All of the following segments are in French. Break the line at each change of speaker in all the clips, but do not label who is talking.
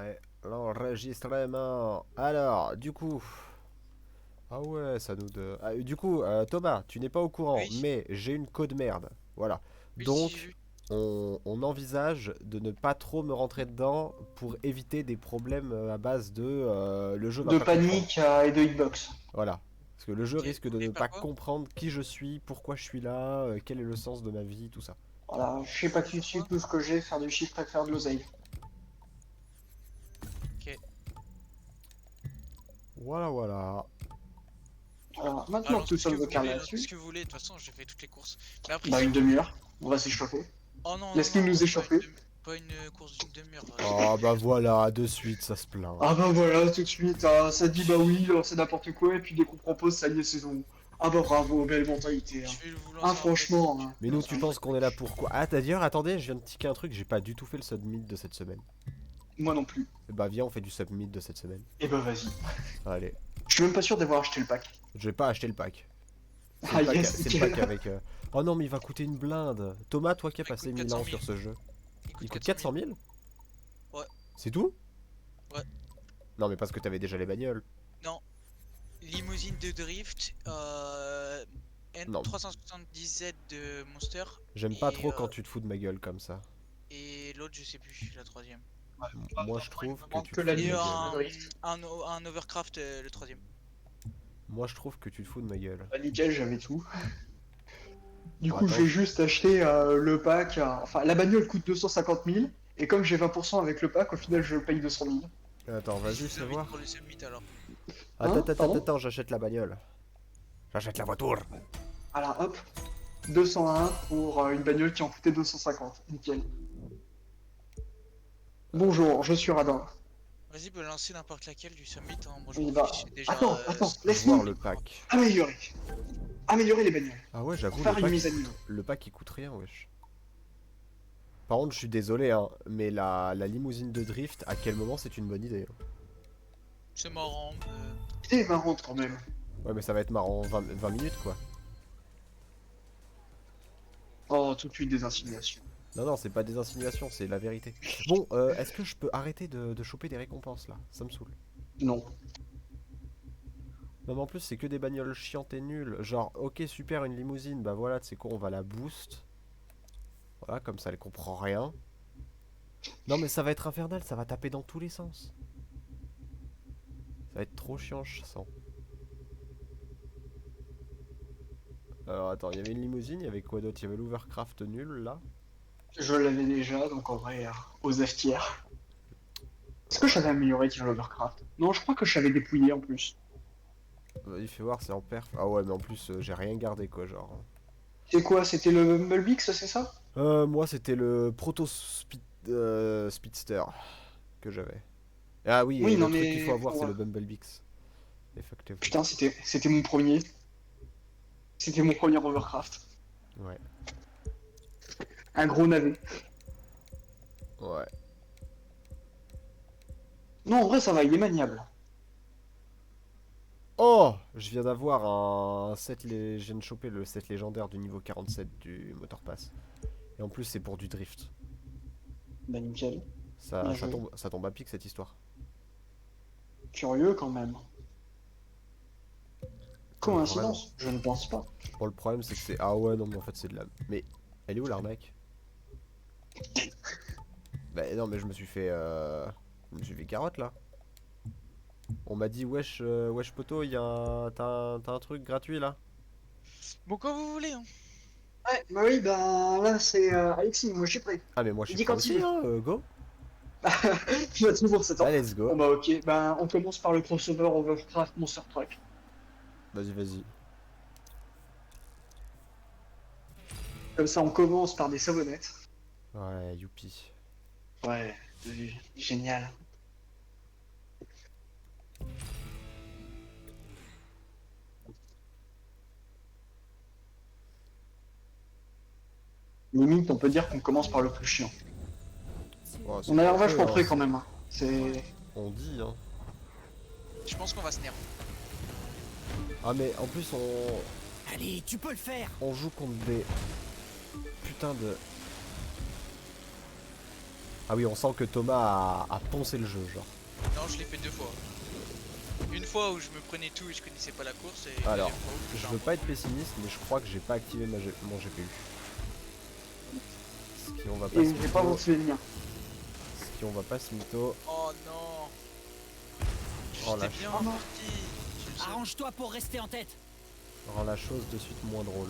démarrer l'enregistrement. Alors, du coup... Ah ouais, ça nous de... Ah, du coup, Thomas, tu n'es pas au courant,
Oui,
mais j'ai une code merde. Voilà.
oui, si, j'ai
Donc,
vu.
on envisage de ne pas trop me rentrer dedans pour éviter des problèmes à base de le jeu va
De
pas comprendre.
panique et de hitbox.
Voilà. Parce que le jeu
Ok,
risque
vous
de
voulez
ne
faire
pas
quoi?
comprendre qui je suis, pourquoi je suis là, quel est le sens de ma vie, tout ça.
Voilà, je sais
Vous
pas
voulez
tout de
faire
suite
quoi?
tout ce que j'ai, faire du chiffre et faire de l'oseille.
Ok.
Voilà, voilà.
Alors, maintenant que
Balance
nous
tout ce que
sommes au
vous
clair
voulez, lance tout ce
là-dessus,
que vous voulez. De toute façon, j'ai fait toutes les courses. Mais après,
bah
si
une
vous voulez.
demi-heure, on va s'échauffer.
Oh non, non,
Laisse-nous
non,
nous échauffer.
pas une course d'une demi-heure.
Ah bah voilà, de suite, ça se plaint.
Ah bah voilà, tout de suite, hein, ça dit bah oui, c'est n'importe quoi, et puis dès qu'on propose, ça y est, c'est bon. Ah bah bravo, belle mentalité. Hein.
Je vais vous
Ah
lancer un break.
franchement,
Je vais
hein.
Mais
vous
nous,
lancer
tu
un
penses
break.
qu'on est là pour quoi? Ah, d'ailleurs, attendez, je viens de ticker un truc, j'ai pas du tout fait le submit de cette semaine.
Moi non plus.
Bah viens, on fait du submit de cette semaine.
Et bah vas-y.
Allez.
Je suis même pas sûr d'avoir acheté le pack.
Je vais pas acheter le pack.
Ah yes,
C'est le
nickel.
pack avec... Oh non, mais il va coûter une blinde. Thomas, toi qui as
Il
passé
coûte
1000
400
ans
000.
sur ce jeu.
Il coûte
Il coûte
400
400
000.
000?
Ouais,
C'est tout?
ouais.
Non, mais parce que t'avais déjà les bagnoles.
Non. Limousine de drift.
Non,
N370Z de Monster.
j'aime pas
Et,
trop quand tu te fous de ma gueule comme ça.
et l'autre, je sais plus, la troisième.
Ouais,
Moi, je
attends, il
trouve
me
que
manque
tu
que
te
la
fous de
Et
ma
limousine
gueule.
de drift.
un Overcraft, le troisième.
Moi, je trouve que tu te fous de ma gueule.
Bah nickel, j'avais tout. Du
Bon,
coup,
attends,
j'ai juste acheté le pack. Enfin, la bagnole coûte 250 000. Et comme j'ai 20% avec le pack, au final, je paye 200 000.
attends,
Vas-y,
vas-y,
je vous
fais
invite
voir.
pour le summit alors.
Attends,
Hein?
attends, attends,
Pardon?
attends, j'achète la bagnole. J'achète la voiture.
Alors, hop. 201 pour une bagnole qui en coûtait 250. Nickel. Bonjour, je suis Radin.
Vas-y, peut lancer n'importe laquelle du summit, hein. Moi je
Et
m'en
bah,
fiche, c'est déjà
attends, attends,
Voir
laisse-nous
le pack.
améliorer. Améliorer les bagnoles.
Ah ouais,
Pour
j'avoue,
faire une mise à niveau.
le pack il coûte rien, wesh. Par contre, je suis désolé, hein, mais la limousine de drift, à quel moment c'est une bonne idée, hein.
c'est marrant.
C'est marrant quand même.
Ouais, mais ça va être marrant 20 minutes, quoi.
Oh, tout de suite des insinuations.
Non, non, c'est pas des insinuations, c'est la vérité. Bon, est-ce que je peux arrêter de choper des récompenses, là? Ça me saoule.
Non.
Non, mais en plus, c'est que des bagnoles chiantes et nulles. Genre, ok, super, une limousine, bah voilà, tu sais quoi, on va la boost. Voilà, comme ça, elle comprend rien. Non, mais ça va être infernal, ça va taper dans tous les sens. Ça va être trop chiant, je sens. Alors, attends, il y avait une limousine, il y avait quoi d'autre? Il y avait l'Overcraft nul, là.
Je l'avais déjà, donc en vrai, aux F-tiers. Est-ce que j'avais amélioré Tir Overcraft? Non, je crois que je savais dépouiller en plus.
Il fait voir, c'est en perf. Ah ouais, mais en plus, j'ai rien gardé, quoi, genre.
C'est quoi? C'était le Bumblebee, c'est ça?
Moi, c'était le Speedster que j'avais. Ah oui, et
Oui,
le
non
truc qu'il faut
mais...
avoir, c'est
ouais.
le Bumblebix. Effectivement.
Putain, c'était mon premier. C'était mon premier Overcraft.
Ouais.
Un gros navet.
Ouais.
Non, en vrai, ça va, il est maniable.
Oh! Je viens d'avoir un set. Je viens de choper le set légendaire du niveau 47 du Motor Pass. Et en plus, c'est pour du drift.
Bah nickel.
Ça,
Bien
ça
joué.
tombe, ça tombe à pic cette histoire.
Curieux quand même.
Vraiment.
Coïncidence? Je ne pense pas.
Bon, le problème, c'est que c'est. Ah ouais, non, mais en fait, c'est de la. Mais elle est où l'arnaque? Bah non, mais je me suis fait. Je me suis fait carotte là. On m'a dit, wesh, wesh poto, t'as un truc gratuit là?
Bon, quand vous voulez, hein.
Ouais, bah oui, bah là c'est Alexis, moi je suis prêt.
Ah, mais moi je
Il
suis
dit
prêt
quand il
aussi,
veut.
hein, go.
Il a toujours 7
Bah,
ans.
let's
Bon
go.
bah ok, bah on commence par le crossover Overcraft Monster Truck.
Vas-y, vas-y.
Comme ça on commence par des savonnettes.
Ouais, youpi.
Ouais, génial. Limite, on peut dire qu'on commence par le plus chiant.
Oh, c'est
On a
pas
l'air
faux,
vachement
hein,
près quand même. Hein. C'est.
on dit, hein.
Je pense qu'on va se nerf.
Ah, mais en plus,
Allez, tu peux le faire.
on joue contre des. Putain de. Ah oui, on sent que Thomas a poncé le jeu, genre.
Non, je l'ai fait 2 fois. Une fois où je me prenais tout et je connaissais pas la course, et
Alors,
deuxième fois où
je
j'ai un
veux
bon
pas être pessimiste, mais je crois que j'ai pas activé mon GPU. Ce qui on va pas
Et
se
je vais pas vous
mytho.
faire le mien.
Ce qui on va pas se mytho.
Oh non.
Oh, la
J'étais bien
Oh non.
parti. Je le sais.
Arrange-toi pour rester en tête.
Rend la chose de suite moins drôle.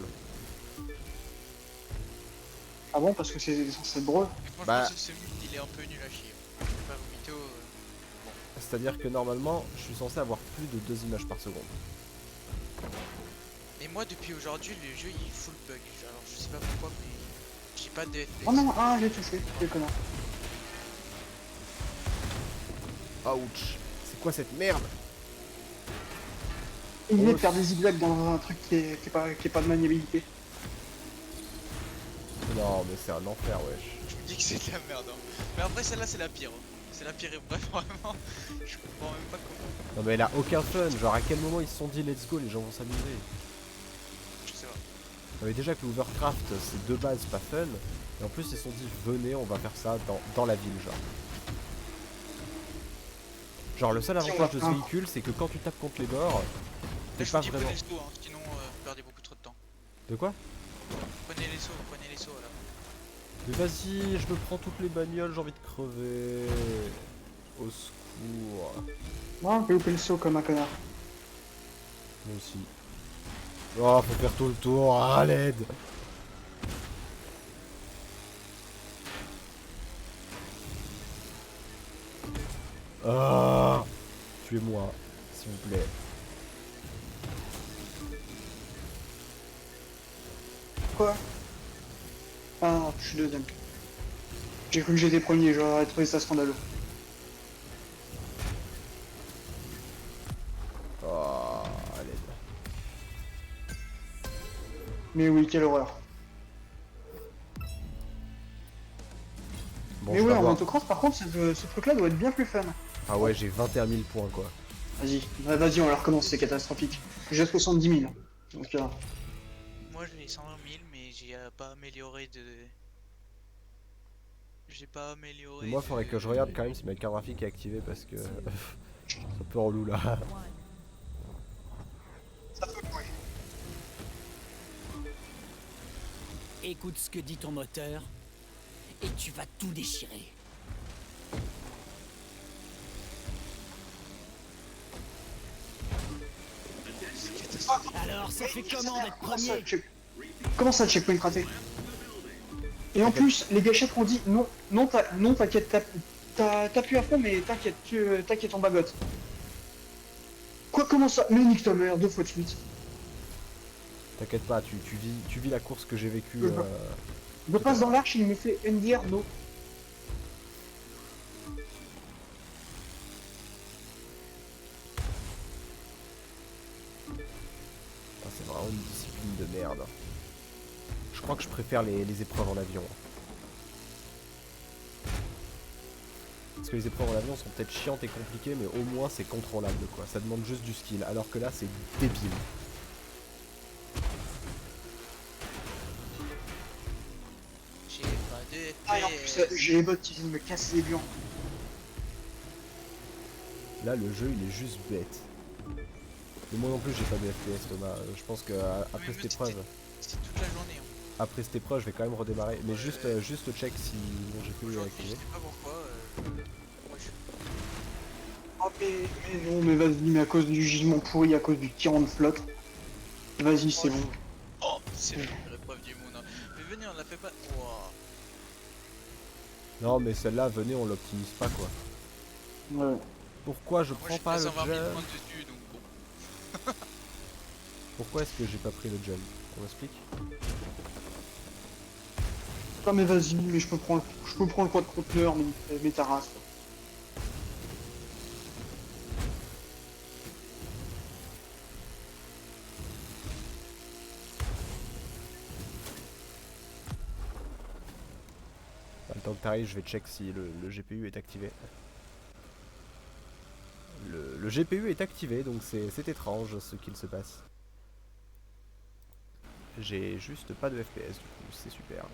Ah bon, parce que c'est censé être drôle.
Mais franchement,
Bah.
ce mythe, il est un peu nul à chier. Je vais pas vous mytho.
C'est-à-dire que normalement, je suis censé avoir plus de 2 images par seconde.
Mais moi, depuis aujourd'hui, le jeu il est full bug. Alors, je sais pas pourquoi, mais j'ai pas de FPS.
Oh non, ah, j'ai touché, quel connard.
Ouch. C'est quoi cette merde?
Il vient de
Oh,
faire des zigzags dans un truc qui est pas de maniabilité.
Non, mais c'est un enfer, wesh.
Je me dis que c'est de la merde. Hein. Mais après, celle-là, c'est la pire. Hein. C'est la pire, et vraiment. Je comprends même pas comment.
Non, mais elle a aucun fun. Genre, à quel moment ils se sont dit let's go, les gens vont s'amuser?
Je sais pas.
Non, mais déjà que l'Overcraft, c'est de base pas fun. Et en plus, ils se sont dit venez, on va faire ça dans la ville, genre. Genre, le seul
Si, on
avantage de
va
ce
faire-
véhicule, c'est que quand tu tapes contre les bords,
Là,
t'es
je
pas
vous dis,
vraiment.
prenez les sauts, hein, sinon vous perdez beaucoup trop de temps.
De quoi?
Prenez les sauts là.
Mais vas-y, je me prends toutes les bagnoles, j'ai envie de crever. Au secours.
Moi, j'ai loupé le saut comme un connard.
Moi aussi. Oh, faut faire tout le tour, à l'aide. Ah, tuez-moi, s'il vous plaît.
Quoi? Ah, je suis deuxième. J'ai cru que j'étais premier, j'aurais trouvé ça scandaleux.
Oh, à l'aide.
Mais oui, quelle horreur.
Bon,
Mais
je
oui,
vais
en
avoir-
motocross, par contre, ce truc-là doit être bien plus fun.
Ah ouais, j'ai 21 000 points, quoi.
Vas-y, vas-y, on la recommence, c'est catastrophique. J'ai 70 000. Donc,
Moi, j'ai 120 000, mais j'ai pas amélioré de. J'ai pas amélioré.
Et moi,
de-
faudrait que je regarde quand même si ma carte graphique est activée parce que c'est un peu relou là.
Écoute ce que dit ton moteur et tu vas tout déchirer.
C'est catastrophique.
Alors, ça fait comment d'être
comment ça,
premier?
comment ça, checkpoint raté? Et en plus, les gâchettes ont dit non, non, non, t'inquiète, t'appuies à fond, mais t'inquiète, t'inquiète, on bagote. Quoi, comment ça? Mais nique ta mère, 2 fois de suite.
T'inquiète pas, tu vis la course que j'ai vécue.
Je passe dans l'arche, il me fait NDR, no.
Ah, c'est vraiment une discipline de merde. Je crois que je préfère les épreuves en avion. Parce que les épreuves en avion sont peut-être chiantes et compliquées, mais au moins c'est contrôlable quoi. Ça demande juste du skill, alors que là c'est débile.
J'ai pas de
Ah, et en plus,
FPS.
j'ai les bottes qui viennent me casser les glands.
Là le jeu il est juste bête. Mais moi non plus j'ai pas de FPS Thomas. Je pense que après
Mais
cette épreuve,
C'est toute la journée. Hein.
après cette épreuve je vais quand même redémarrer. Mais juste check si mon GPU est
Aujourd'hui, je
activé.
sais pas pourquoi. Moi, je...
Oh, mais non, mais vas-y, mais à cause du gisement pourri, à cause du tyran de flotte. Vas-y, c'est bon.
Oh, c'est la pire épreuve du monde. Hein. Mais venez, on la fait pas. Wouah.
Non mais celle-là, venez on l'optimise pas quoi.
Ouais.
Pourquoi je
Moi,
prends
j'ai
pas le
120 000
jump?
points dessus, donc bon.
Pourquoi est-ce que j'ai pas pris le jump? On m'explique?
Ah, mais vas-y, mais je peux prendre le quad conteneur, mais ta race.
Le temps que t'arrives, je vais check si le GPU est activé. Le GPU est activé, donc c'est étrange ce qu'il se passe. J'ai juste pas de FPS du coup, c'est super.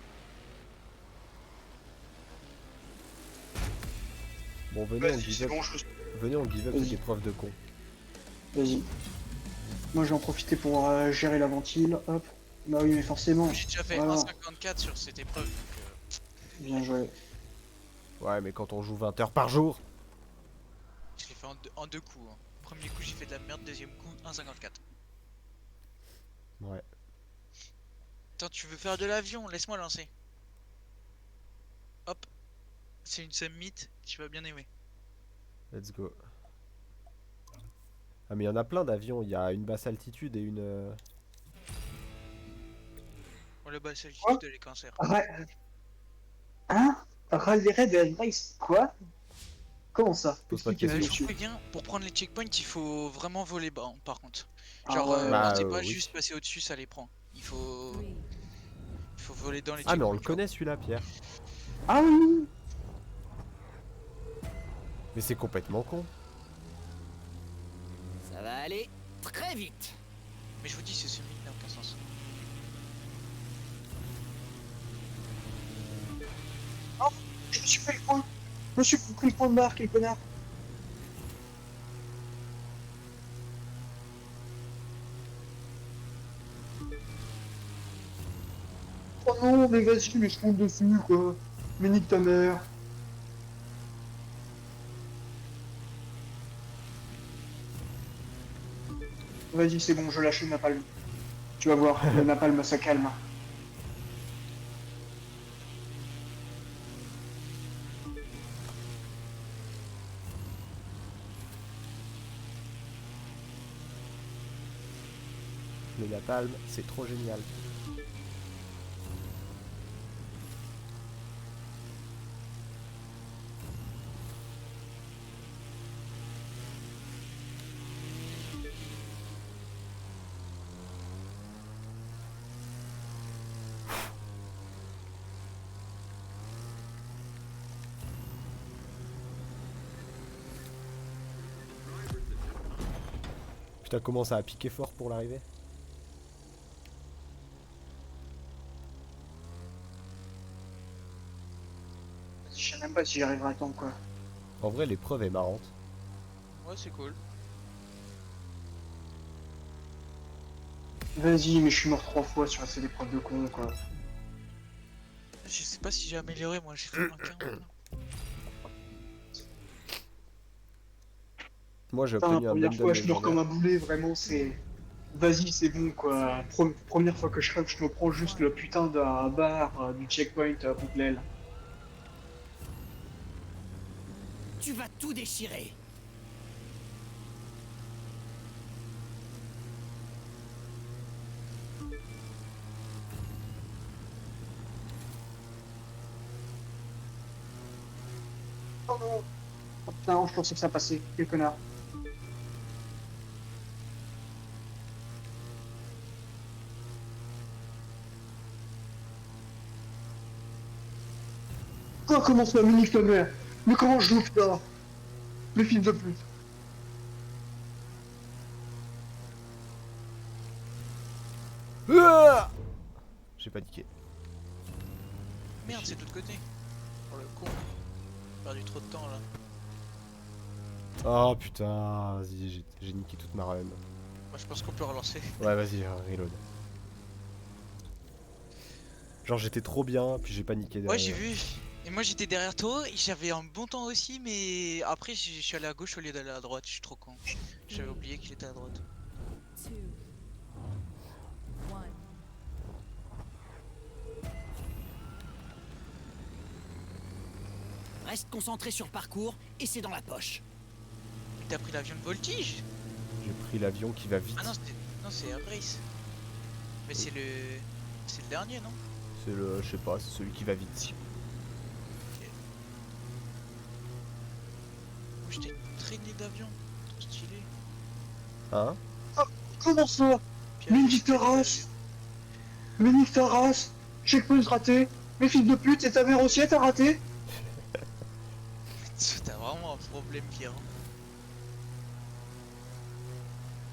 Bon, venez, on
Vas-y,
give
c'est
up.
bon,
Venez, on give up
Vas-y.
cette épreuve de con.
Vas-y. Moi, je vais en profiter pour gérer la ventile. Hop. Bah oui, mais forcément.
J'ai déjà fait
Voilà.
1,54 sur cette épreuve, donc
Bien joué.
Ouais, mais quand on joue 20 heures par jour.
je l'ai fait en deux coups. Hein. Premier coup, j'ai fait de la merde, deuxième coup, 1,54.
Ouais,
Attends, tu veux faire de l'avion? Laisse-moi lancer. Hop, c'est une summit, tu vas bien aimer.
let's go. Ah, mais il y en a plein d'avions. Il y a une basse altitude et une.
On le basse
Quoi?
altitude, les cancers.
Hein? Rally Raid Race? Quoi? Comment ça?
Pose pas de
Expliquez-moi,
questions.
Je vous
monsieur.
préviens, pour prendre les checkpoints, il faut vraiment voler bas, hein, par contre.
Ah
Genre,
ouais.
Bah,
partez pas
oui.
juste passer au-dessus, ça les prend. Il faut voler dans les
Ah, mais on le
checkpoints.
connaît celui-là, Pierre.
Ah oui!
Mais c'est complètement con.
Ça va aller très vite.
Mais je vous dis, c'est semi, n'a aucun sens.
Je me suis fait le point. Je me suis pris le point de marque, les connards. Oh non, mais vas-y, mais je compte dessus, quoi. Mais nique ta mère. Vas-y, c'est bon, je lâche le napalm. Tu vas voir, le napalm, ça calme.
Le napalm, c'est trop génial. Putain, comment ça a piqué fort pour l'arrivée?
Je sais même pas si j'y arriverai à temps, quoi.
En vrai, l'épreuve est marrante.
Ouais, c'est cool.
Vas-y, mais je suis mort 3 fois sur cette épreuve de con, quoi.
Je sais pas si j'ai amélioré, moi j'ai fait un 15.
Moi, j'ai
Putain, la
obtenu un
première
bundle
fois, je meurs comme
légendaire.
un boulet, vraiment, c'est... Vas-y, c'est bon, quoi. Première fois que je crève, je me prends juste le putain d'un bar du checkpoint contre l'aile.
Tu vas tout déchirer.
Oh non. Oh putain, je pensais que ça passait. Quel connard. Oh, comment ça, Munich ta mère? Mais comment je joue, putain? Le fils de pute.
Ah, j'ai paniqué.
Merde, c'est de l'autre côté. Pour le con. J'ai perdu trop de temps là.
Oh putain, vas-y, j'ai niqué toute ma run.
Moi je pense qu'on peut relancer.
Ouais, vas-y, reload. Genre, j'étais trop bien, puis j'ai paniqué derrière.
Ouais, j'ai vu. Et moi j'étais derrière toi, et j'avais un bon temps aussi, mais après je suis allé à gauche au lieu d'aller à droite, je suis trop con. J'avais oublié qu'il était à droite.
Reste concentré sur le parcours et c'est dans la poche.
Mais t'as pris l'avion de voltige?
J'ai pris l'avion qui va vite.
Ah non, c'est Air Race. Mais c'est le dernier, non?
C'est le, je sais pas, c'est celui qui va vite.
Oh, je t'ai traîné d'avion. Trop stylé.
Hein?
Comment ça?
Pierre,
Munich ta race. Munich ta race. Checkpoint raté. Mais fils de pute, et ta mère aussi, elle t'a raté?
t'as vraiment un problème, Pierre. Hein.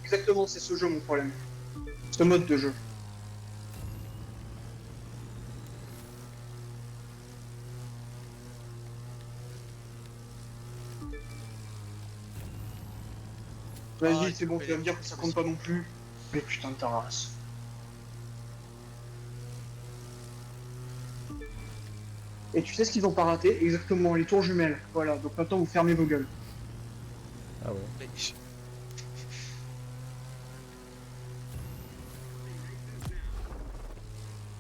Exactement, c'est ce jeu mon problème. Ce mode de jeu. Vas-y,
Ah,
c'est bon,
tu
tu vas me dire que ça compte pas non plus. Mais putain de ta race. Et tu sais ce qu'ils ont pas raté? Exactement, les tours jumelles. Voilà, donc maintenant vous fermez vos gueules.
Ah ouais.
Mais-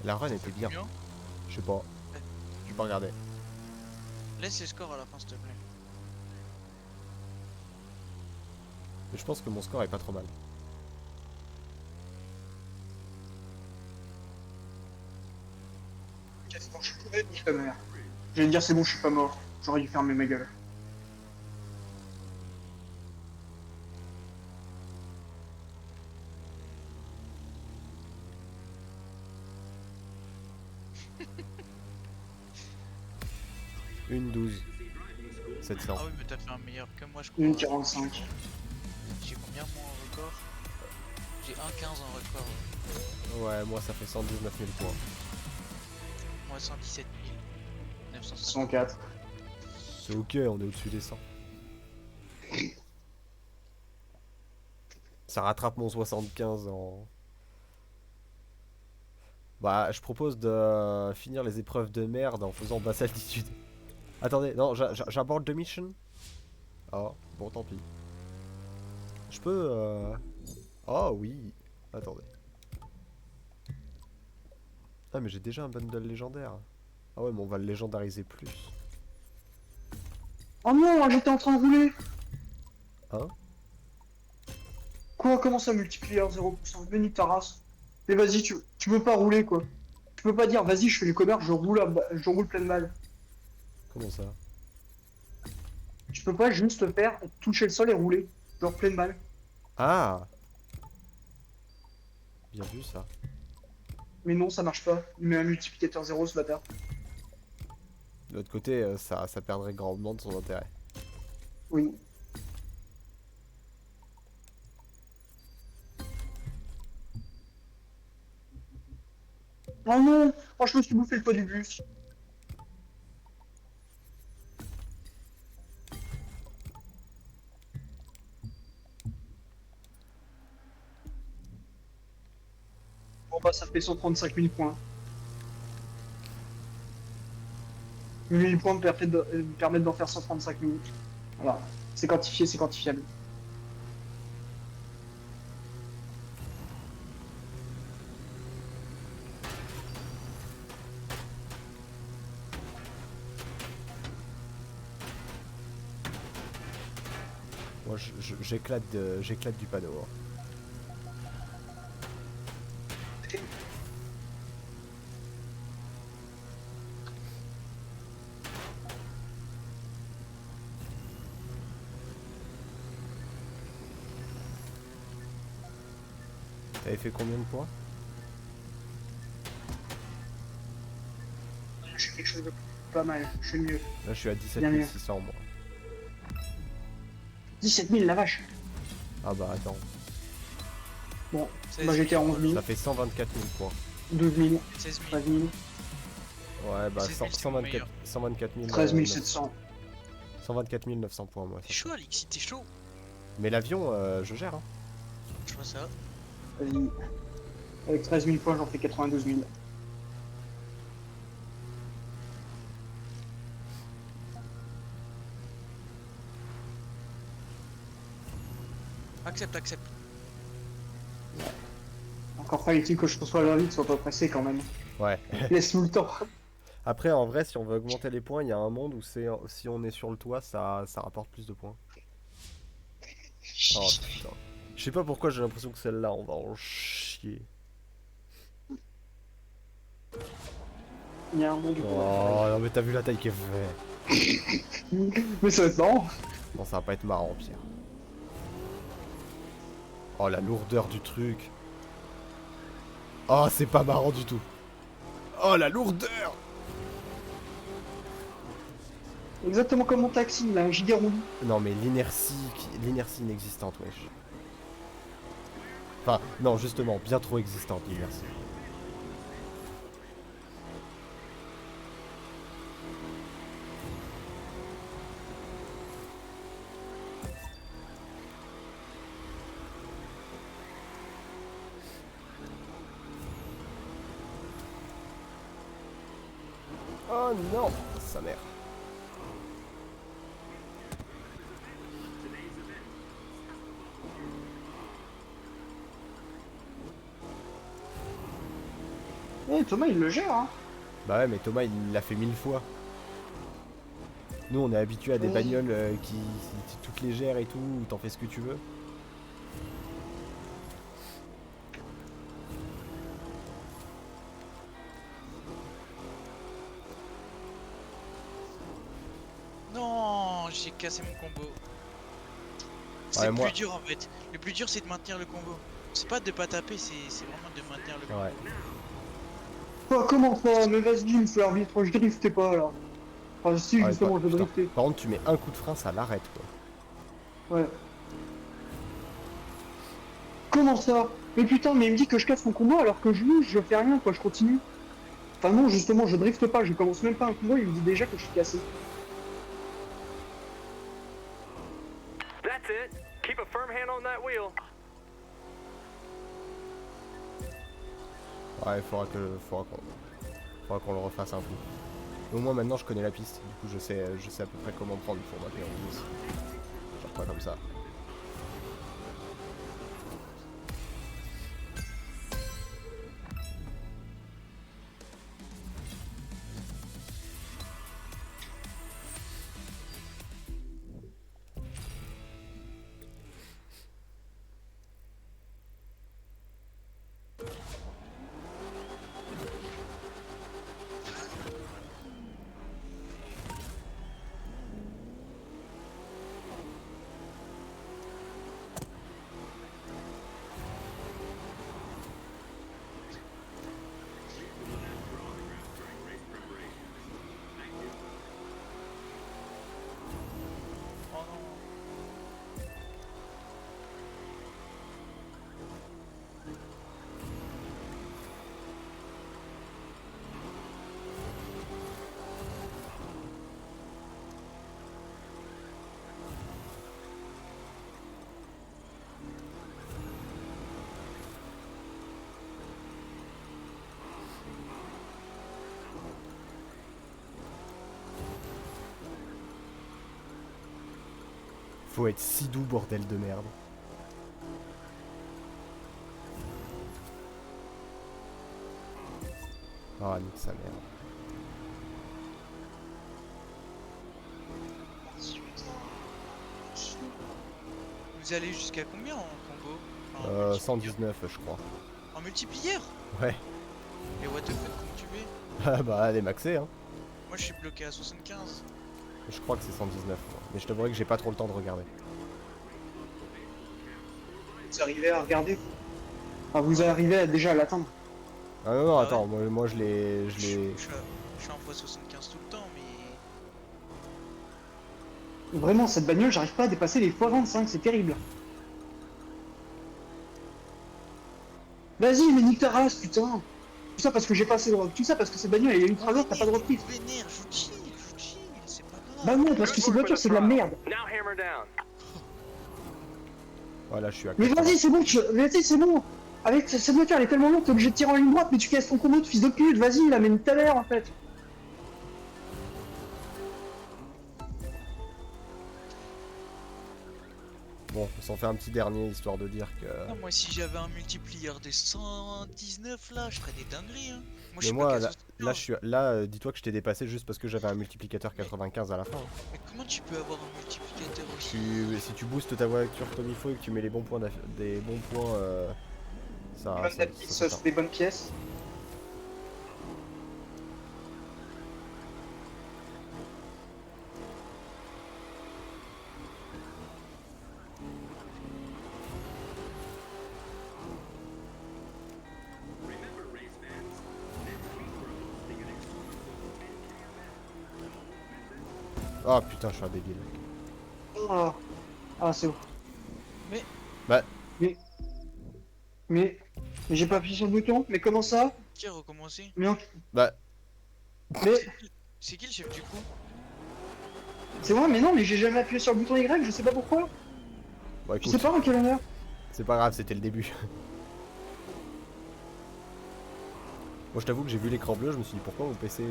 La run était bien.
Combien
Je sais pas. J'ai pas regardé.
Laisse les scores à la fin, s'il te plaît.
Mais je pense que mon score est pas trop mal.
C'est bon, je suis crevé, nique ta mère. J'allais dire c'est bon, je suis pas mort. J'aurais dû fermer ma gueule.
Une 12. 700.
Ah oui, mais t'as fait un meilleur que moi, je crois.
Une 45.
J'ai combien moi en record? J'ai 1,15 en record.
Ouais, moi ça fait 119 000 points.
Moi 117 950.
104.
C'est ok, on est au-dessus des 100. Ça rattrape mon 75 en... Bah, je propose de finir les épreuves de merde en faisant basse altitude. Attendez, non, j'aborde the mission. Oh, bon, tant pis. Je peux... Oh, oui. Attendez. Ah, mais j'ai déjà un bundle légendaire. Ah ouais, mais on va le légendariser plus.
Oh non, j'étais en train de rouler.
Hein?
Quoi? Comment ça multiplier 0%? Mais nique ta race. Mais vas-y, tu peux pas rouler quoi. Tu peux pas dire vas-y, je fais les commerces, je roule pleine balle.
Comment ça?
Tu peux pas juste faire toucher le sol et rouler. Genre pleine balle.
Ah! Bien vu ça.
Mais non, ça marche pas. Il met un multiplicateur 0 ce bâtard.
De l'autre côté, ça perdrait grandement de son intérêt.
Oui. Oh non! Oh, je me suis bouffé le toit du bus. Bon bah ça fait 135 000 points. 1000 points me permettent d'en faire 135 000. Voilà. C'est quantifié, c'est quantifiable.
Moi, j'éclate du panneau. Hein. T'avais fait combien de points?
Je fais quelque chose de pas mal, je suis mieux.
Là, je suis à 17
Bien mieux.
600 moi.
17 000 la vache.
Ah bah attends.
Bon,
16
bah j'étais à 11 000,
Ça fait 124 000 points.
12 000,
16 000.
13 000,
Ouais, bah
16 000, c'est mon
124,
meilleur.
124 000.
13 700.
124 900 points, moi.
T'es
Ça
chaud,
fait.
Alexis, t'es chaud.
Mais l'avion, je gère. Hein.
Je vois ça.
Vas-y. Avec 13 000 points, j'en fais 92 000.
Accepte, accepte.
Encore fallait-il que je reçoive la vite, sois pas pressé quand même.
Ouais.
Laisse-nous le temps.
Après, en vrai, si on veut augmenter les points, il y a un monde où si on est sur le toit, ça rapporte plus de points. Oh putain. Je sais pas pourquoi j'ai l'impression que celle-là, on va en chier.
Il y a un monde où
Oh non, mais t'as vu la taille qu'elle fait.
Mais ça va être marrant.
Non, ça va pas être marrant, Pierre. Oh, la lourdeur du truc. Oh, c'est pas marrant du tout. Oh, la lourdeur.
Exactement comme mon taxi, il a un giga roulis.
Non, mais l'inertie inexistante, wesh. Enfin, non, justement, bien trop existante, l'inertie. Ah non, sa mère.
Eh, Thomas, il le gère, hein.
Bah ouais, mais Thomas il l'a fait 1000 fois. Nous on est habitué à des
Oui.
bagnoles qui toutes légères et tout, où t'en fais ce que tu veux.
Non, j'ai cassé mon combo. C'est
Ouais,
le
moi-
plus dur en fait. Le plus dur c'est de maintenir le combo. C'est pas de pas taper, c'est vraiment de maintenir le combo.
Ouais.
Quoi, comment ça? Mais vas-y, monsieur l'arbitre, je driftais pas, là. Enfin, si,
Ouais,
justement, je
putain.
driftais.
Par contre tu mets un coup de frein, ça l'arrête quoi.
Ouais. Comment ça? Mais putain, mais il me dit que je casse mon combo alors que je fais rien, quoi, je continue. Enfin non, justement, je drifte pas, je commence même pas un combo, il me dit déjà que je suis cassé.
That's it. Keep a firm hand on that wheel.
Ouais, faudra qu'on le refasse un peu. Mais au moins maintenant je connais la piste, du coup je sais à peu près comment prendre pour ma P11. Genre pas comme ça.
Oh non.
Faut être si doux, bordel de merde. Ah, nique sa mère.
Vous allez jusqu'à combien en combo? Enfin, en multiplier
119 je crois.
En multiplier?
Ouais.
Et what the fuck, comment tu fais?
Ah bah elle est maxée hein.
Moi je suis bloqué à 75.
Je crois que c'est 119 moi. Mais je t'avouerai que j'ai pas trop le temps de regarder.
Vous arrivez à regarder. Enfin, vous arrivez déjà à l'atteindre.
Ah non non
Ah
attends, moi je l'ai.
Je suis en x75 tout le temps, mais.
Vraiment, cette bagnole, j'arrive pas à dépasser les x25, c'est terrible. Vas-y, mais nique ta race, putain. Tout ça parce que j'ai pas assez de drogue. Tout ça parce que cette bagnole, elle est ultra lourde, t'as pas de reprise.
Vénère, je chill, c'est pas grave.
Bah non, parce que cette voiture, c'est de la merde.
Now hammer down.
Voilà, je suis à
Mais
80.
vas-y, c'est bon, vas-y, c'est bon. Avec cette voiture, elle est tellement longue, t'es obligé de tirer en ligne droite, mais tu casses ton combo de fils de pute. Vas-y, la mène tout à l'heure, en fait.
Bon, on s'en fait un petit dernier histoire de dire que.
Non, moi si j'avais un multiplier des 119 là, je ferais des dingueries hein. Moi je
Mais
suis
moi
bloqué à
là,
75.
là je suis dis-toi que je t'ai dépassé juste parce que j'avais un multiplicateur 95 à la fin. hein.
Mais comment tu peux avoir un multiplicateur aussi?
Si tu boostes ta voiture comme il faut et que tu mets les bons points des bons points ça
C'est des bonnes pièces.
Ah putain, je suis un débile.
Ah, ah c'est bon.
Mais-
Bah,
Mais j'ai pas appuyé sur le bouton. Mais comment ça?
Qui a recommencé?
Mais,
bah,
mais
C'est qui le chef du coup?
c'est moi, mais non, mais j'ai jamais appuyé sur le bouton Y, je sais pas pourquoi.
bah
Je sais
écoute,
pas en quelle honneur.
c'est pas grave, c'était le début. Moi je t'avoue que j'ai vu l'écran bleu, je me suis dit pourquoi mon PC.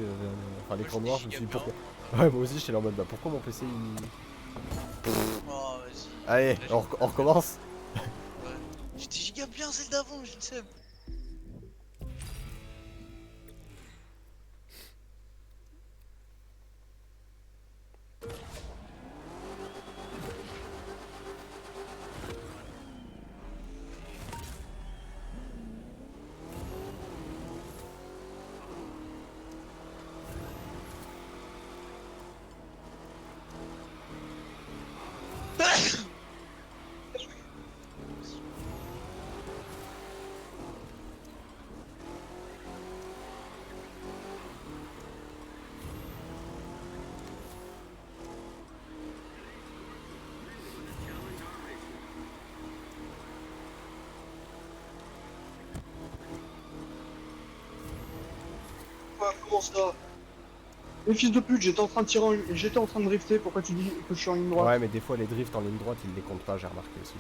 Enfin l'écran
Moi,
noir,
je
je me
dis
suis dit
giga
pourquoi. Ouais, moi aussi j'étais là en mode bah pourquoi mon PC il.
Oh, vas-y.
Allez,
Là,
on recommence.
Ouais. J'étais giga bien celle d'avant, je ne sais.
Quoi, comment ça? Mais fils de pute, j'étais en train de drifter, pourquoi tu dis que je suis en ligne droite?
Ouais, mais des fois les drifts en ligne droite ils les comptent pas, j'ai remarqué aussi.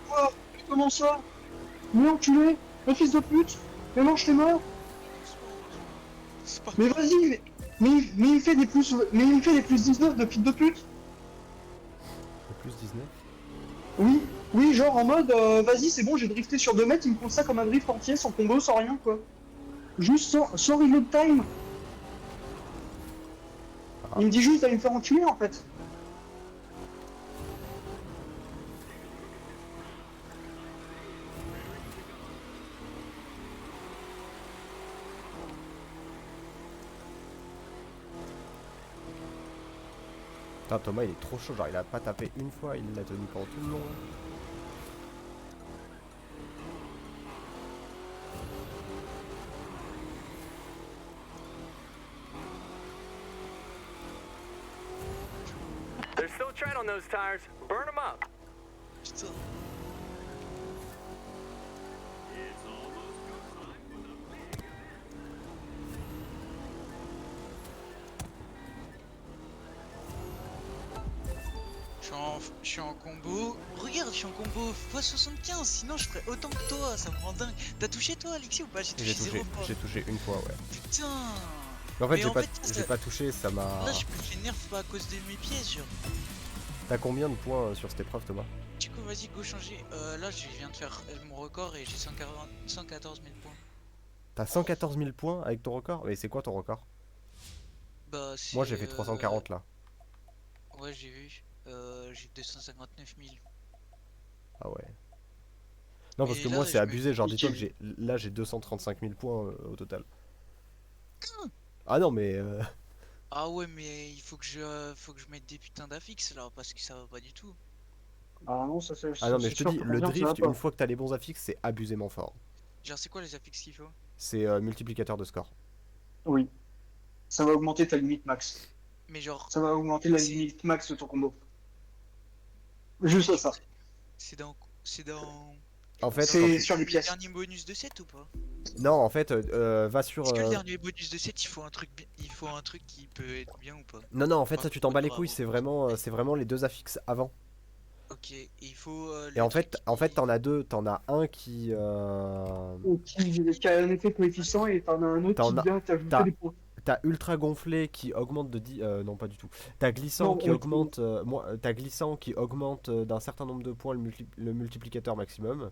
Quoi? Mais comment ça? Mais enculé! Mais fils de pute! Mais non, je t'ai mort!
C'est pas
Mais vas-y, mais il me fait des plus, mais il me fait des plus 19 de fils de pute!
Le plus 19.
Oui, oui, genre en mode, vas-y, c'est bon, j'ai drifté sur 2 mètres, il me compte ça comme un drift entier, sans combo, sans rien, quoi. Juste sans reload time. Il me dit juste d'aller me faire enculer, en fait.
Putain, Thomas il est trop chaud, genre il a pas tapé une fois, il l'a tenu pendant tout le long.
There's still tread on those tires. Burn them up.
putain. Je suis en combo. Regarde, je suis en combo x75, sinon je ferais autant que toi, ça me rend dingue. T'as touché toi, Alexis, ou pas? J'ai touché 0 fois.
J'ai touché une fois, ouais.
Putain.
Mais en fait,
Mais en fait,
j'ai pas touché, ça m'a.
Là, je me fais nerf pas à cause de mes pièces, genre.
T'as combien de points sur cette épreuve, Thomas?
Du coup, vas-y, go changer. Là, je viens de faire mon record et j'ai 114 000 points.
T'as 114 000 points avec ton record? Mais c'est quoi ton record?
Bah, c'est.
Moi j'ai fait 340 là.
Ouais, j'ai vu. J'ai 259 000.
Ah ouais. Non, parce
Et
que
là,
moi c'est
je me-
abusé, genre dis-toi que là j'ai 235 000 points au total. Ah non, mais.
Ah ouais, mais il faut que je mette des putains d'affixes là, parce que ça va pas du tout.
Ah non, ça c'est
Ah non, mais
c'est
je te
sûr
dis,
que
le
confiance, ça va
drift,
pas.
une fois que t'as les bons affixes, c'est abusément fort.
Genre, c'est quoi les affixes qu'il faut?
C'est multiplicateur de score.
Oui. Ça va augmenter ta limite max.
Mais genre,
Ça va augmenter la
c'est-
limite max de ton combo. Juste ça.
c'est dans. C'est dans.
En fait,
C'est
quand tu...
sur les pièces.
Dernier bonus de 7 ou pas?
Non, en fait, va sur.
Est-ce que le dernier bonus de 7 il faut un truc il faut un truc qui peut être bien ou pas?
Non, non, en fait,
Enfin,
ça tu t'en bats les couilles,
bravo.
c'est vraiment les deux affixes avant.
Ok, et il faut
Et
le
en
truc
fait,
qui-
t'en as deux. T'en as un qui.
Qui a un effet coefficient et t'en as un autre qui
T'en as.
vient t'ajouter
T'as
des points.
t'as ultra gonflé qui augmente de 10. Non, pas du tout. T'as glissant
Non,
qui
ouais,
augmente. T'as glissant qui augmente d'un certain nombre de points le multiplicateur maximum.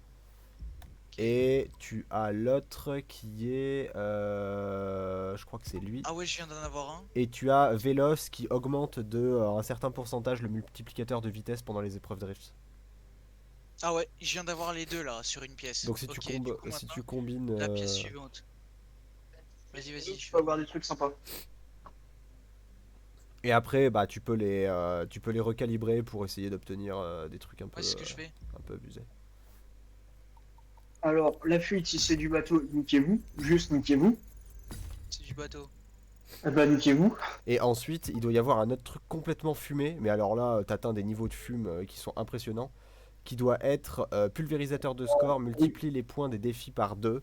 Et tu as l'autre qui est. Je crois que c'est lui.
Ah ouais, je viens d'en avoir un.
Et tu as Véloce qui augmente de un certain pourcentage le multiplicateur de vitesse pendant les épreuves drift.
Ah ouais, je viens d'avoir les deux là sur une pièce.
Donc si
Ok,
tu,
du coup,
si
maintenant,
tu combines.
la pièce suivante. Vas-y,
Tu peux avoir des trucs sympas.
Et après, bah tu peux les recalibrer pour essayer d'obtenir des trucs
Ouais, c'est ce que je fais.
un peu abusés.
Alors, la fuite, si c'est du bateau, niquez-vous. Juste niquez-vous.
C'est du bateau.
Eh ben, niquez-vous.
Et ensuite, il doit y avoir un autre truc complètement fumé, mais alors là, t'atteins des niveaux de fume qui sont impressionnants, qui doit être pulvérisateur de score, multiplie les points des défis par 2.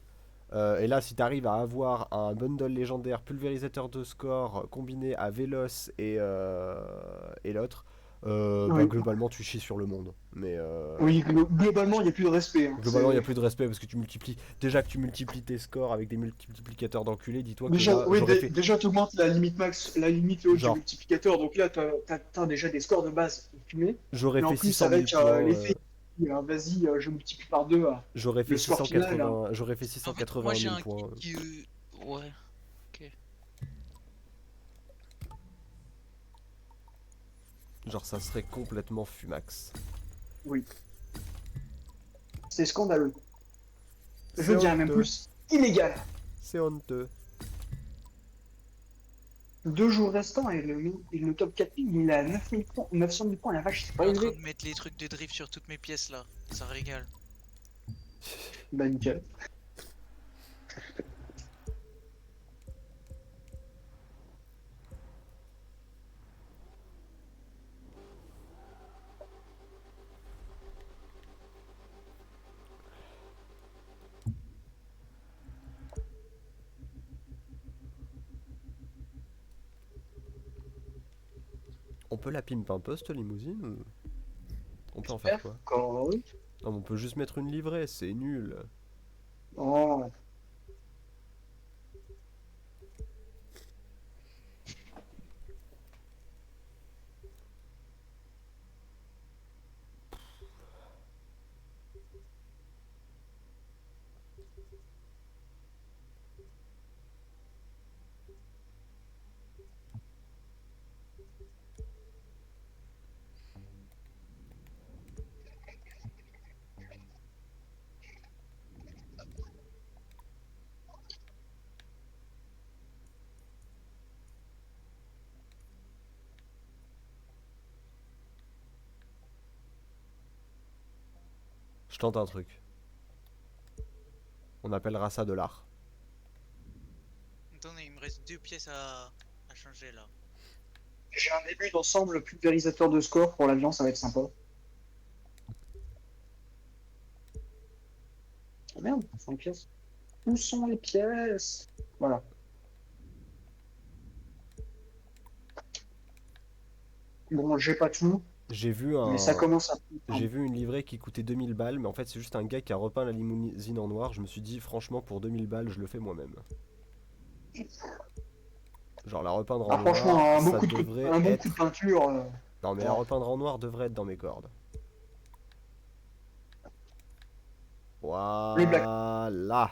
Et là, si t'arrives à avoir un bundle légendaire pulvérisateur de score combiné à Véloce et l'autre, Bah
Oui.
globalement tu chies sur le monde. Mais
Oui, globalement, il n'y a plus de respect. Hein.
globalement il y a plus de respect parce que tu multiplies. Déjà que tu multiplies tes scores avec des multiplicateurs d'enculés, dis-toi que
Déjà,
là
oui,
j'aurais fait.
déjà, tu augmentes la limite max, la limite haute du
Genre,
multiplicateur. Donc là, t'as déjà des scores de base cumulés.
j'aurais
Et en
fait
plus,
600 000
avec
points.
l'effet, vas-y, je multiplie par deux
J'aurais
le
fait
score final.
680. J'aurais fait
En fait, moi
681
j'ai
000
un kit
points.
qui. Ouais, ok.
Genre ça serait complètement fumax.
Oui, c'est scandaleux. Je
C'est
dirais même
honteux.
plus illégal.
C'est honteux.
2 jours restants et le top 4000, il est à 9000 points, 900 000 points. La vache, c'est
Je suis
pas
en train
élevé.
de mettre les trucs de drift sur toutes mes pièces là. Ça régale.
Bah, nickel.
On peut la pimp un peu cette limousine ou... On peut en faire
Super.
quoi?
Encore oui.
Non, mais on peut juste mettre une livrée, c'est nul.
Oh.
Je tente un truc. On appellera ça de l'art.
Attendez, il me reste 2 pièces à changer là.
J'ai un début d'ensemble pulvérisateur de score pour l'avion, ça va être sympa. Oh merde, 5 pièces. Où sont les pièces? Voilà. Bon, j'ai pas tout,
J'ai vu
mais ça
un...
commence à...
J'ai vu une livrée qui coûtait 2000 balles, mais en fait c'est juste un gars qui a repeint la limousine en noir. Je me suis dit franchement pour 2000 balles je le fais moi-même. Genre la repeindre en
Ah, franchement,
noir,
un bon
ça
coup de,
devrait
un bon coup de
être...
peinture.
Non mais la
Ouais.
repeindre en noir devrait être dans mes cordes.
Les black,
Voilà.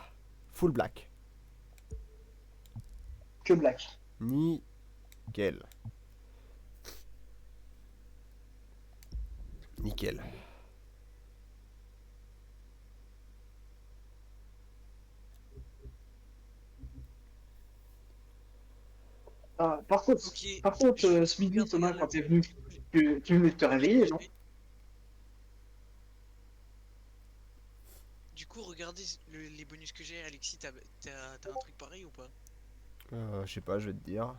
Full black.
que black.
Nickel. Nickel.
Ah, par contre,
Ok,
ce midi, Thomas,
regarde
quand t'es
la-
venu, tu venais de te réveiller, non?
Du coup, regardez les bonus que j'ai. Alexis, t'as un truc pareil ou pas?
Je sais pas, je vais te dire.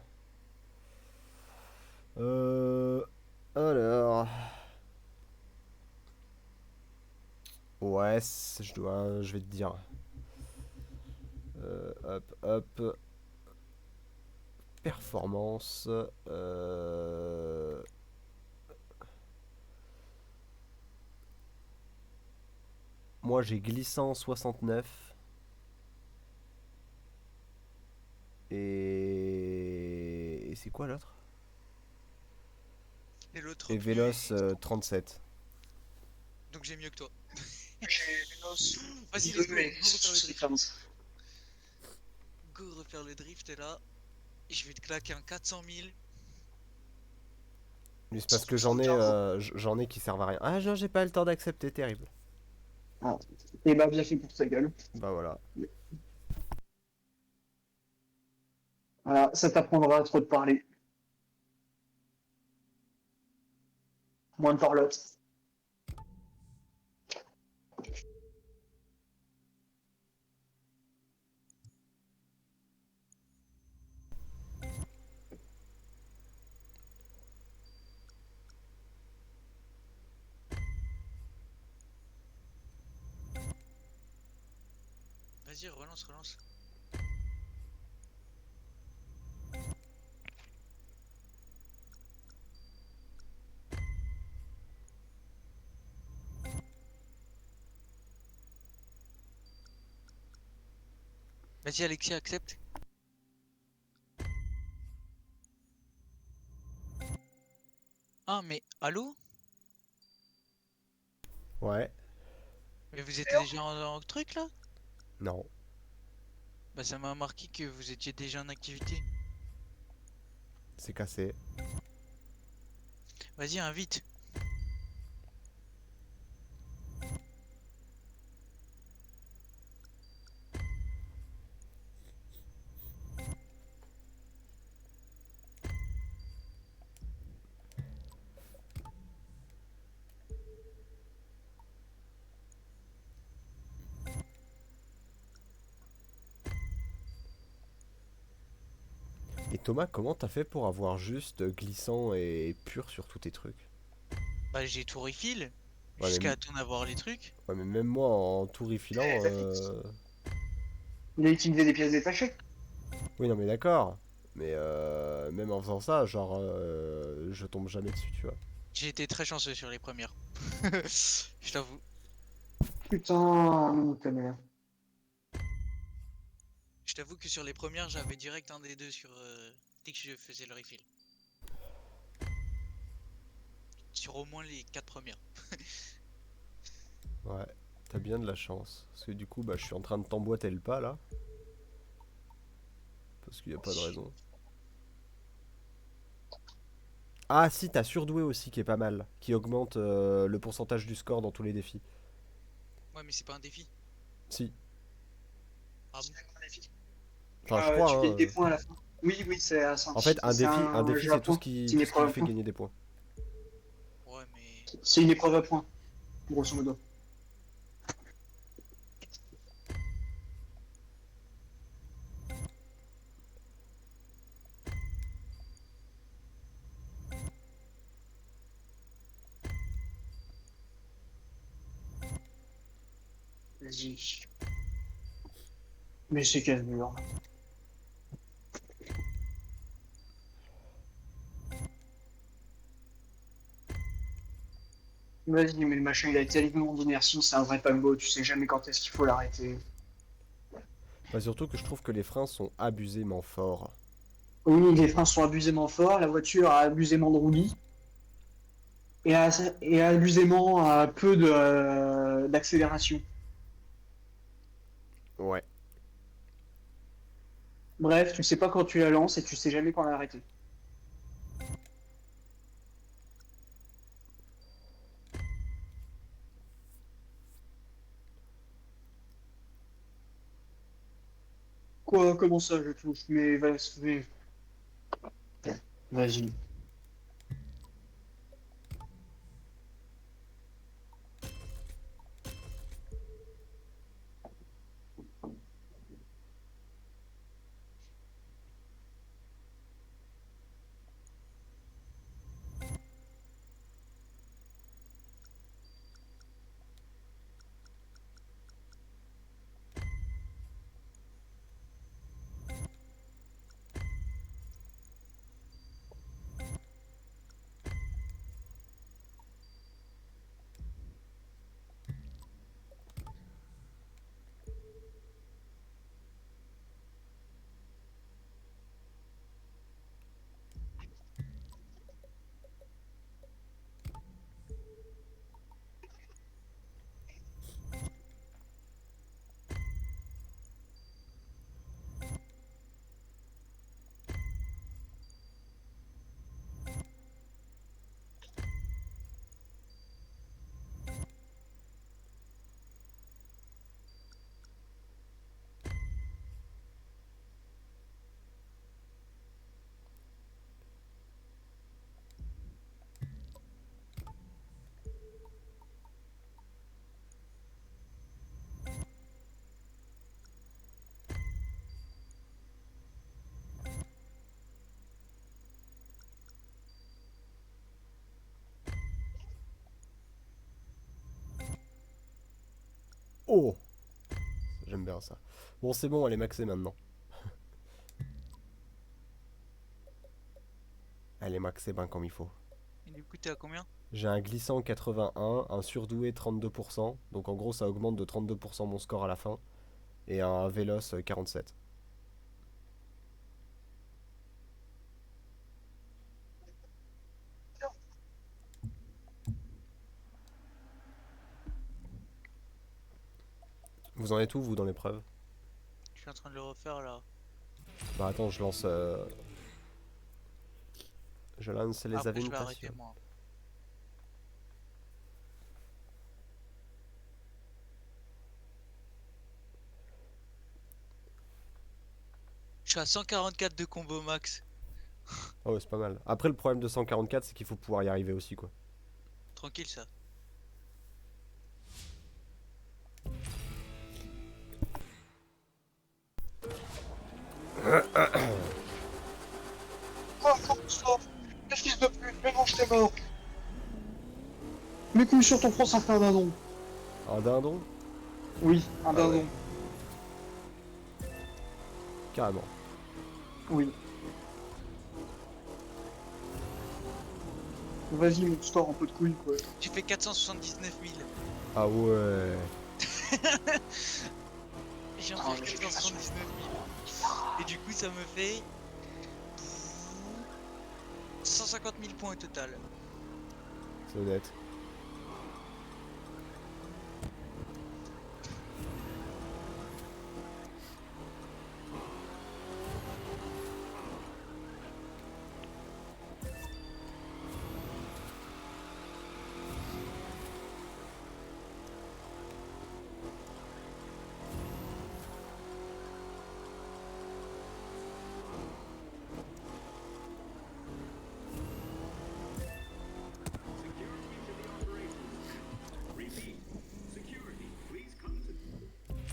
Euh... Alors... Ouais, je vais te dire. Hop, hop. Performance. Moi j'ai glissant 69. Et c'est quoi l'autre?
Et l'autre
Et
pneu
Véloce
est
37.
Donc j'ai mieux que toi.
J'ai
Vas-y, let's go. Go refaire le drift. Go refaire le drift et là. Je vais te claquer un 400 000.
Mais c'est parce que j'en ai qui servent à rien. Ah non, j'ai pas le temps d'accepter, terrible.
Ah. Et bah, bien fait pour ta gueule.
Bah voilà.
Voilà, ça t'apprendra à trop te parler. Moins de parlotte.
Vas-y, relance, relance. Vas-y Alexis, accepte. Ah mais allô?
Ouais.
Mais vous étiez déjà en truc là?
Non.
Bah ça m'a marqué que vous étiez déjà en activité.
C'est cassé.
Vas-y, invite.
Et Thomas, comment t'as fait pour avoir juste glissant et pur sur tous tes trucs?
Bah j'ai tout refill.
Ouais
Jusqu'à attendre d'avoir les trucs.
ouais, mais même moi en tout refilant.
Il a utilisé des pièces détachées.
Oui, non, mais d'accord. Mais même en faisant ça, genre, je tombe jamais dessus, tu vois.
J'ai été très chanceux sur les premières. Je t'avoue.
Putain, ta mère.
Je t'avoue que sur les premières, j'avais direct un des deux sur dès que je faisais le refill. Sur au moins les 4 premières.
Ouais, t'as bien de la chance. Parce que du coup, bah, je suis en train de t'emboîter le pas là. Parce qu'il n'y a pas de raison. Ah, si, t'as surdoué aussi qui est pas mal. Qui augmente le pourcentage du score dans tous les défis.
Ouais, mais c'est pas un défi.
Si.
Ah bon?
Enfin, je crois,
Tu
hein.
gagnes des points à la fin. Oui, oui, c'est
En fait,
c'est
un
un
défi
jeu à
c'est
points. C'est une
tout ce qui
épreuve à
fait
points.
gagner des points.
Ouais, mais.
C'est une épreuve à points, grosso modo. Vas-y. Mais c'est quel mur? Vas-y, mais le machin, il a tellement d'inertie, c'est un vrai paquebot, tu sais jamais quand est-ce qu'il faut l'arrêter.
Bah, surtout que je trouve que les freins sont abusément forts.
Oui, les freins sont abusément forts, la voiture a abusément de roulis, et et a abusément peu de, d'accélération.
Ouais.
Bref, tu sais pas quand tu la lances et tu sais jamais quand l'arrêter. Quoi, comment ça, je touche? Mais vas-y.
Oh! J'aime bien ça. Bon, c'est bon, elle est maxée maintenant. Elle est maxée ben comme il faut.
Et du coup, t'es à combien?
J'ai un glissant 81, un surdoué 32%. Donc en gros, ça augmente de 32% mon score à la fin. Et un Véloce 47. Vous en êtes où, vous, dans l'épreuve?
Je suis en train de le refaire là.
Bah attends, je lance... Je lance les
Après, je vais arrêter
aventations.
moi. Je suis à 144 de combo max.
Ah ouais, c'est pas mal. Après, le problème de 144, c'est qu'il faut pouvoir y arriver aussi, quoi.
Tranquille ça.
Quoi, François? Qu'est-ce qu'il te plaît? Mais non, je t'ai mort. Mes couilles sur ton front, ça fait un dindon.
Un dindon?
Oui, un
Ah
dindon.
ouais. Carrément.
Oui. Vas-y, mon score un peu de couilles, quoi.
J'ai fait 479 000.
Ah ouais.
J'ai
Ah,
fait
j'ai
479 000. Et du coup, ça me fait 150 000 points au total.
C'est honnête.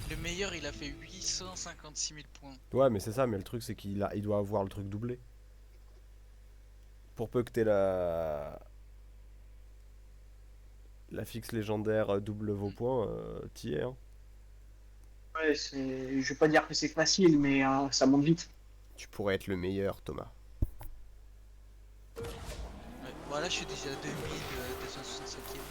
Le meilleur, il a fait 856 000 points.
Ouais, mais c'est ça, mais le truc, c'est il doit avoir le truc doublé. Pour peu que t'aies la fixe légendaire double vos points, t'y es, hein.
Ouais, c'est... Je vais pas dire que c'est facile, mais ça monte vite.
Tu pourrais être le meilleur, Thomas.
Ouais. Voilà, je suis déjà à 2265 000.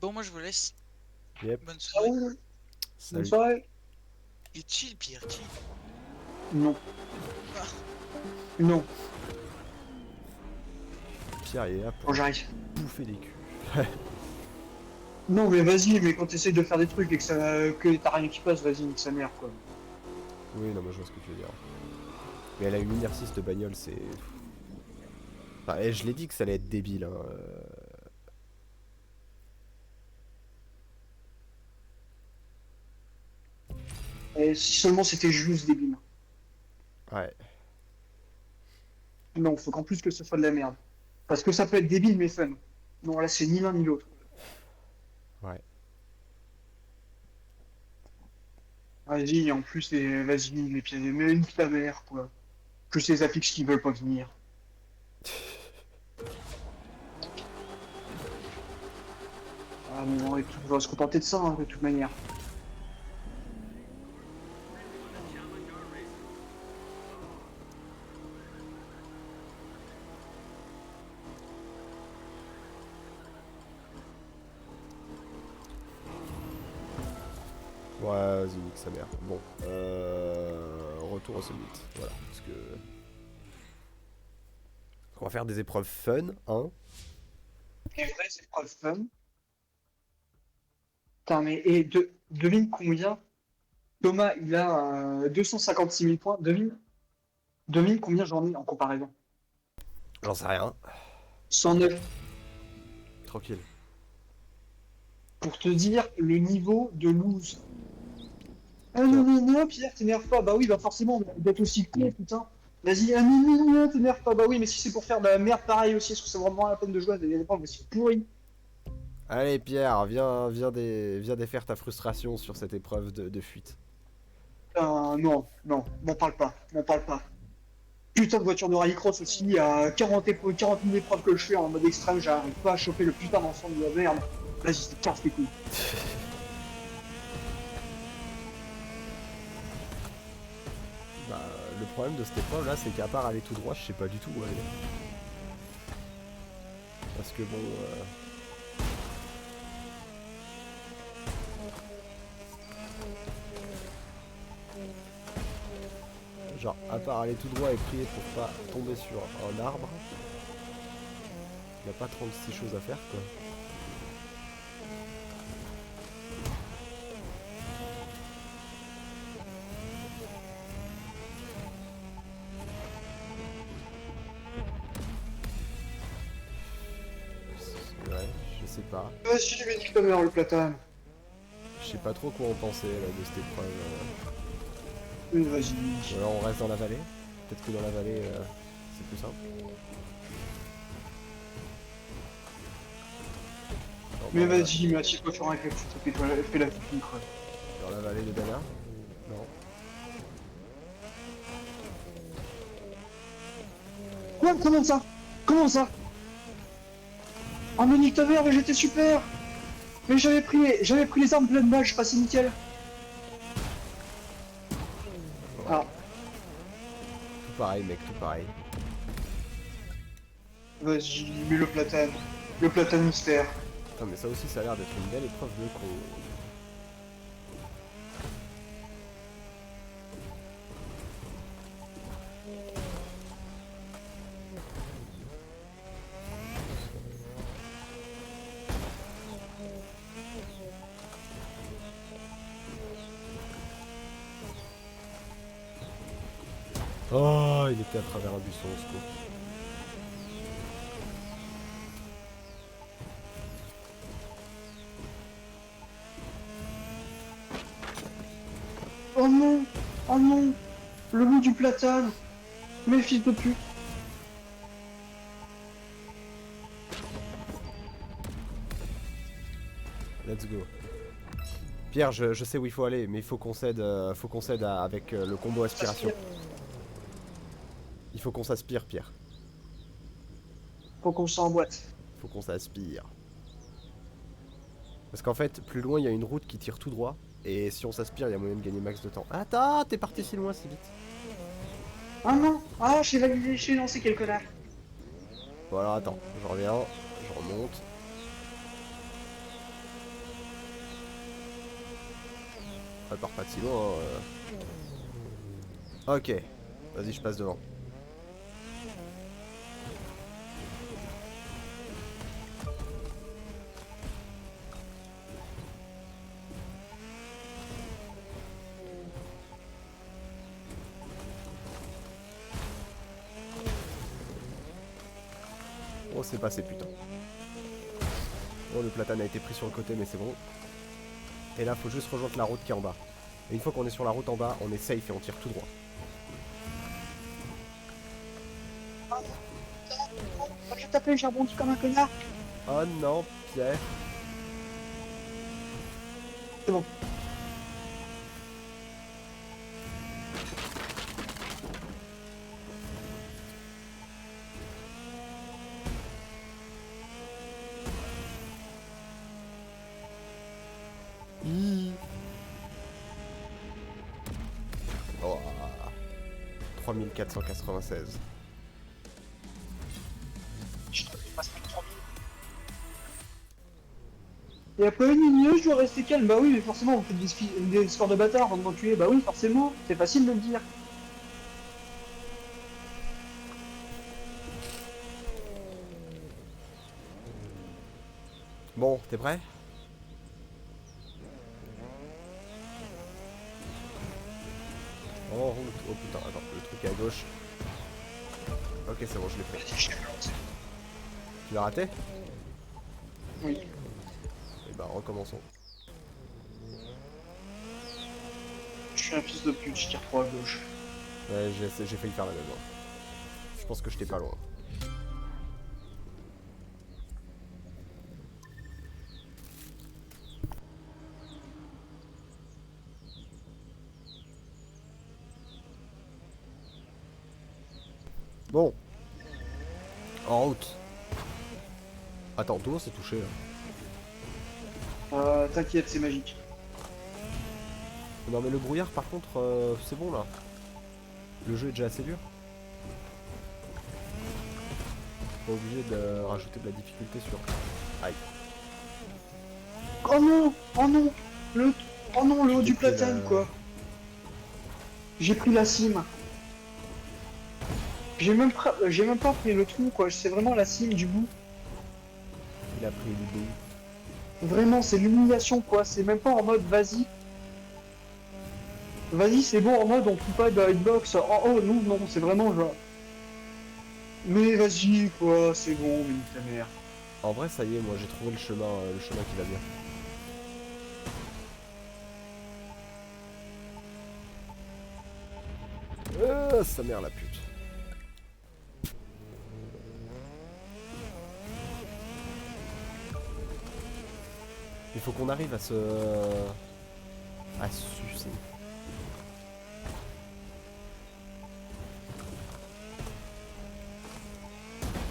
Bon, moi je vous laisse.
Yep.
Bonne
Ah
soirée.
ouais, bonne
Salut.
soirée.
Et chill, Pierre, chill.
Non.
Ah.
Non,
Pierre, il est là
quand
pour
j'arrive.
bouffer des culs.
Non, mais vas-y, mais quand t'essayes de faire des trucs et que t'as rien qui passe, vas-y, nique sa mère, quoi.
Oui, non, mais je vois ce que tu veux dire. Mais elle a une inertie, cette bagnole, c'est... Enfin, je l'ai dit que ça allait être débile, hein.
Et si seulement c'était juste débile.
Ouais.
Non, faut qu'en plus que ce soit de la merde. Parce que ça peut être débile, mais fun. Non, là, c'est ni l'un ni l'autre.
Ouais.
Vas-y, en plus, vas-y, les pieds, mais une ta mère, quoi. Que ces affiches qui veulent pas venir. Ah, mais on va se contenter de ça, hein, de toute manière.
Ouais, vas-y, nique sa mère. Bon, retour au summit. Voilà, parce que... On va faire des épreuves fun, hein.
Les vraies épreuves fun. Putain, mais devine combien Thomas, il a 256 000 points. Devine combien j'en ai en comparaison.
J'en sais rien.
109.
Tranquille.
Pour te dire le niveau de lose. Ah non, non, non, Pierre, t'énerve pas. Bah oui, bah forcément, on doit être aussi con, putain. Vas-y, un minute, t'énerve pas. Bah oui, mais si c'est pour faire de la merde pareil aussi, est-ce que c'est vraiment la peine de jouer à des éléments mais c'est pourri.
Allez Pierre, viens défaire ta frustration sur cette épreuve de fuite.
Non, m'en parle pas, m'en parle pas. Putain de voiture de rallycross aussi, à 40 000 épreuves que je fais en mode extrême, j'arrive pas à choper le putain d'ensemble de la merde. Vas-y, c'est casse les couilles.
Bah, le problème de cette épreuve là, c'est qu'à part aller tout droit, je sais pas du tout où aller. Parce que bon... Genre, à part aller tout droit et prier pour pas tomber sur un arbre, y a pas 36 choses à faire quoi. Ouais, je sais pas.
Vas-y, mais nique ta mère le platane.
Je sais pas trop quoi en penser là de cette épreuve.
Vas-y.
Ou alors on reste dans la vallée. Peut-être que dans la vallée c'est plus simple. Non,
Mais
dans la-
vas-y, mais assieds-toi sur un réflexe, fais la fille creux.
Dans la vallée de Dana. Non.
Quoi? Comment ça? Comment ça? Oh mais nique ta mère, mais j'étais super! Mais j'avais pris les armes pleines balles, je passais nickel. Ah,
Tout pareil mec, tout pareil.
vas-y, mets le platane mystère.
Putain mais ça aussi ça a l'air d'être une belle épreuve de con. Oh, il était à travers un buisson, ce coup.
Oh non! Oh non! Le loup du platane! Mes fils de pute!
Let's go. Pierre, je sais où il faut aller, mais il faut qu'on cède, avec le combo aspiration. Il faut qu'on s'aspire, Pierre.
Faut qu'on s'emboîte.
Faut qu'on s'aspire. Parce qu'en fait, plus loin, il y a une route qui tire tout droit. Et si on s'aspire, il y a moyen de gagner max de temps. Attends, t'es parti si loin, si vite.
Ah non! Ah, j'ai lancé quel connard!
Bon alors attends, je reviens, je remonte. Elle part pas de si loin. Ok, vas-y, je passe devant. Oh, c'est passé, putain. Oh, le platane a été pris sur le côté, mais c'est bon. Et là, faut juste rejoindre la route qui est en bas. Et une fois qu'on est sur la route en bas, on est safe et on tire tout droit.
J'ai tapé, j'ai rebondi comme un connard!
Oh non, Pierre.
C'est bon.
Oh, 3496.
Y'a pas une ligne, je dois rester calme. Bah oui, mais forcément, vous faites des scores de bâtard avant de m'enculer. Bah oui, forcément, c'est facile de le dire.
Bon, t'es prêt? Oh, oh putain, attends, le truc est à gauche. Ok, c'est bon, je l'ai pris. Tu l'as raté?
Oui.
Et bah, recommençons.
Je suis un fils de pute, je tire trop à gauche.
Ouais, j'ai failli faire la même. Hein. Je pense que j'étais pas loin. Bon. En route. Attends, tout le monde s'est touché là.
T'inquiète, c'est magique.
Non mais le brouillard par contre, c'est bon là. Le jeu est déjà assez dur. Pas obligé de rajouter de la difficulté sur... Aïe.
Oh non! Oh non! Oh non, le haut
J'ai
du
pris
platane,
la-
quoi. J'ai pris la cime. J'ai même pas pris le trou, quoi. C'est vraiment la cime du bout.
Il a pris le bout.
Vraiment, c'est l'humiliation, quoi. C'est même pas en mode vas-y. Vas-y, c'est bon, en mode on fout pas de hitbox. Oh non, non, c'est vraiment genre. Mais vas-y, quoi, c'est bon, mais nique ta mère.
En vrai ça y est, moi j'ai trouvé le chemin qui va bien. Sa mère la pute. Il faut qu'on arrive à se sucer.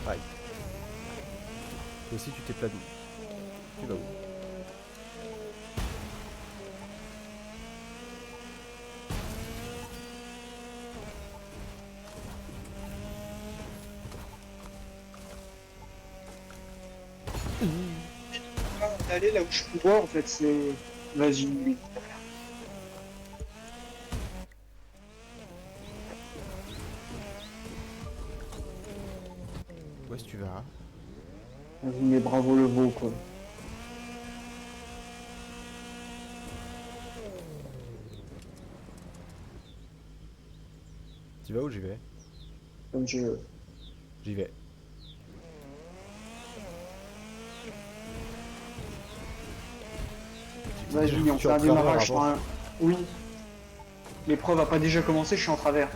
Aïe. Toi aussi tu t'es plané. Tu vas où?
D'aller là où je peux voir, en fait, c'est. Vas-y, oui.
Où est-ce que tu vas?
Vas-y, mais bravo le beau, quoi.
Tu vas où? J'y vais.
Comme je.
J'y vais.
Vas-y, on
Tu
fait
es en
un
travers
démarrage
avant.
sur un. Oui. L'épreuve a pas déjà commencé, je suis en travers.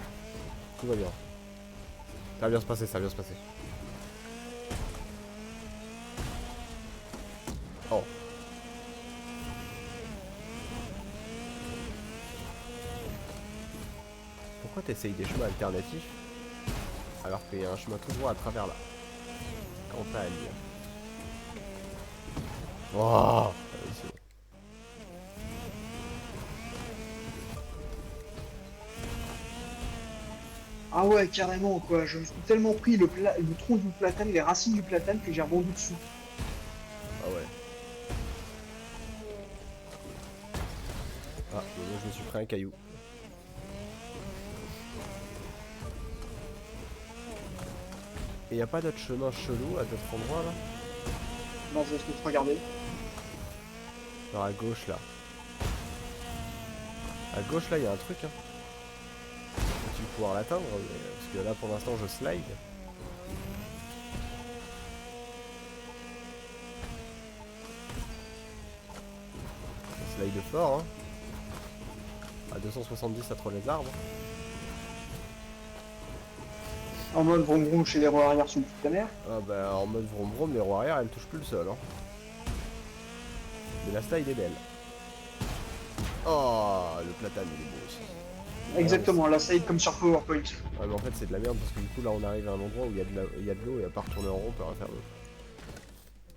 Tout va bien. Ça va bien se passer, ça va bien se passer. Oh. Pourquoi t'essayes des chemins alternatifs alors qu'il y a un chemin tout droit à travers là? Campagne. Oh, c'est bon.
Ah ouais, carrément, quoi. Je me suis tellement pris le tronc du platane, les racines du platane, que j'ai rebondi dessus.
Ah ouais. Ah, moi je me suis pris un caillou. Et y a pas d'autre chemin chelou à d'autres endroits là?
Non, je vais te regarder.
Genre à gauche là. À gauche là y a un truc hein. Faut-il pouvoir l'atteindre? Parce que là pour l'instant je slide. Je slide fort hein. À 270 à trop les arbres.
En mode vroom vroom chez les roues arrière sous le de mer.
Ah bah en mode vroom vroom les roues arrière elles touchent plus le sol hein. Mais la slide est belle. Oh le platane il est beau aussi.
Exactement, la side comme sur PowerPoint.
Ouais mais en fait c'est de la merde parce que du coup là on arrive à un endroit où il y a de l'eau et à part tourner en rond on peut rien faire d'autre.